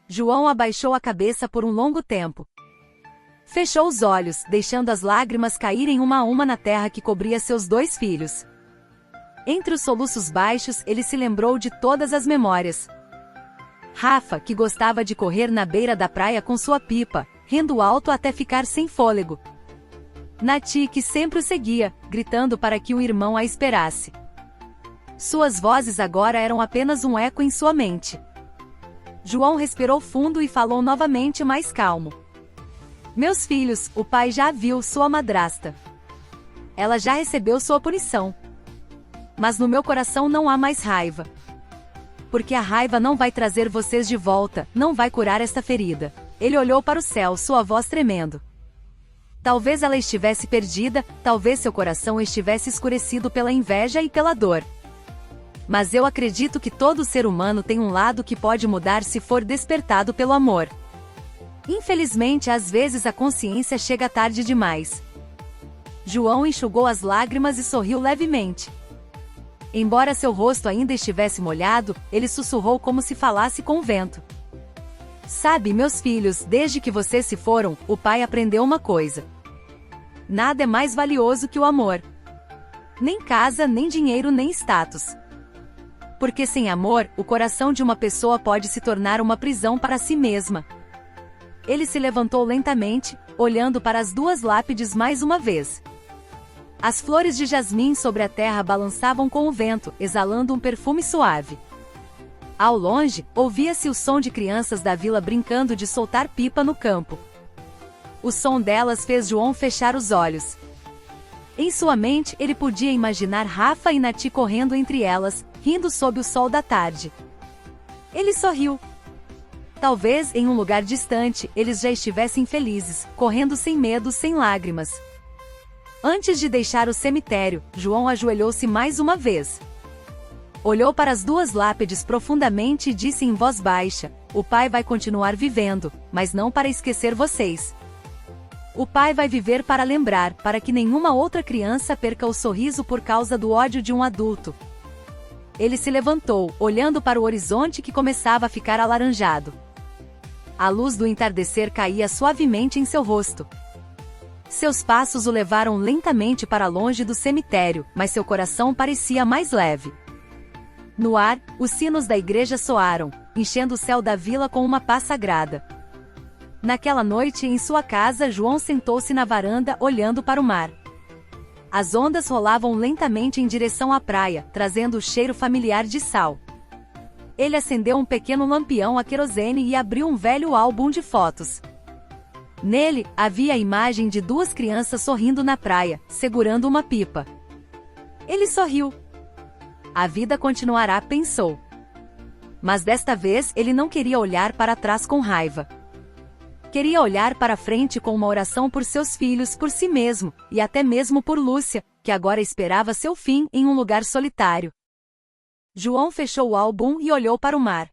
João abaixou a cabeça por um longo tempo. Fechou os olhos, deixando as lágrimas caírem uma a uma na terra que cobria seus 2 filhos. Entre os soluços baixos, ele se lembrou de todas as memórias. Rafa, que gostava de correr na beira da praia com sua pipa, rindo alto até ficar sem fôlego. Nati, que sempre o seguia, gritando para que o irmão a esperasse. Suas vozes agora eram apenas um eco em sua mente. João respirou fundo e falou novamente mais calmo. Meus filhos, o pai já viu sua madrasta. Ela já recebeu sua punição. Mas no meu coração não há mais raiva. Porque a raiva não vai trazer vocês de volta, não vai curar esta ferida. Ele olhou para o céu, sua voz tremendo. Talvez ela estivesse perdida, talvez seu coração estivesse escurecido pela inveja e pela dor. Mas eu acredito que todo ser humano tem um lado que pode mudar se for despertado pelo amor. Infelizmente, às vezes a consciência chega tarde demais. João enxugou as lágrimas e sorriu levemente. Embora seu rosto ainda estivesse molhado, ele sussurrou como se falasse com o vento. Sabe, meus filhos, desde que vocês se foram, o pai aprendeu uma coisa. Nada é mais valioso que o amor. Nem casa, nem dinheiro, nem status. Porque sem amor, o coração de uma pessoa pode se tornar uma prisão para si mesma. Ele se levantou lentamente, olhando para as duas lápides mais uma vez. As flores de jasmim sobre a terra balançavam com o vento, exalando um perfume suave. Ao longe, ouvia-se o som de crianças da vila brincando de soltar pipa no campo. O som delas fez João fechar os olhos. Em sua mente, ele podia imaginar Rafa e Nati correndo entre elas, rindo sob o sol da tarde. Ele sorriu. Talvez, em um lugar distante, eles já estivessem felizes, correndo sem medo, sem lágrimas. Antes de deixar o cemitério, João ajoelhou-se mais uma vez. Olhou para as duas lápides profundamente e disse em voz baixa: o pai vai continuar vivendo, mas não para esquecer vocês. O pai vai viver para lembrar, para que nenhuma outra criança perca o sorriso por causa do ódio de um adulto. Ele se levantou, olhando para o horizonte que começava a ficar alaranjado. A luz do entardecer caía suavemente em seu rosto. Seus passos o levaram lentamente para longe do cemitério, mas seu coração parecia mais leve. No ar, os sinos da igreja soaram, enchendo o céu da vila com uma paz sagrada. Naquela noite, em sua casa, João sentou-se na varanda, olhando para o mar. As ondas rolavam lentamente em direção à praia, trazendo o cheiro familiar de sal. Ele acendeu um pequeno lampião a querosene e abriu um velho álbum de fotos. Nele, havia a imagem de duas crianças sorrindo na praia, segurando uma pipa. Ele sorriu. A vida continuará, pensou. Mas desta vez ele não queria olhar para trás com raiva. Queria olhar para frente com uma oração por seus filhos, por si mesmo, e até mesmo por Lúcia, que agora esperava seu fim em um lugar solitário. João fechou o álbum e olhou para o mar.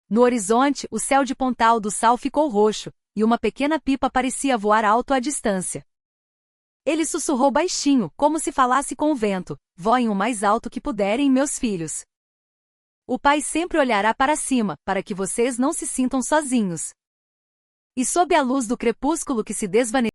No horizonte, o céu de Pontal do Sal ficou roxo, e uma pequena pipa parecia voar alto à distância. Ele sussurrou baixinho, como se falasse com o vento: voem o mais alto que puderem, meus filhos. O pai sempre olhará para cima, para que vocês não se sintam sozinhos. E sob a luz do crepúsculo que se desvaneceu,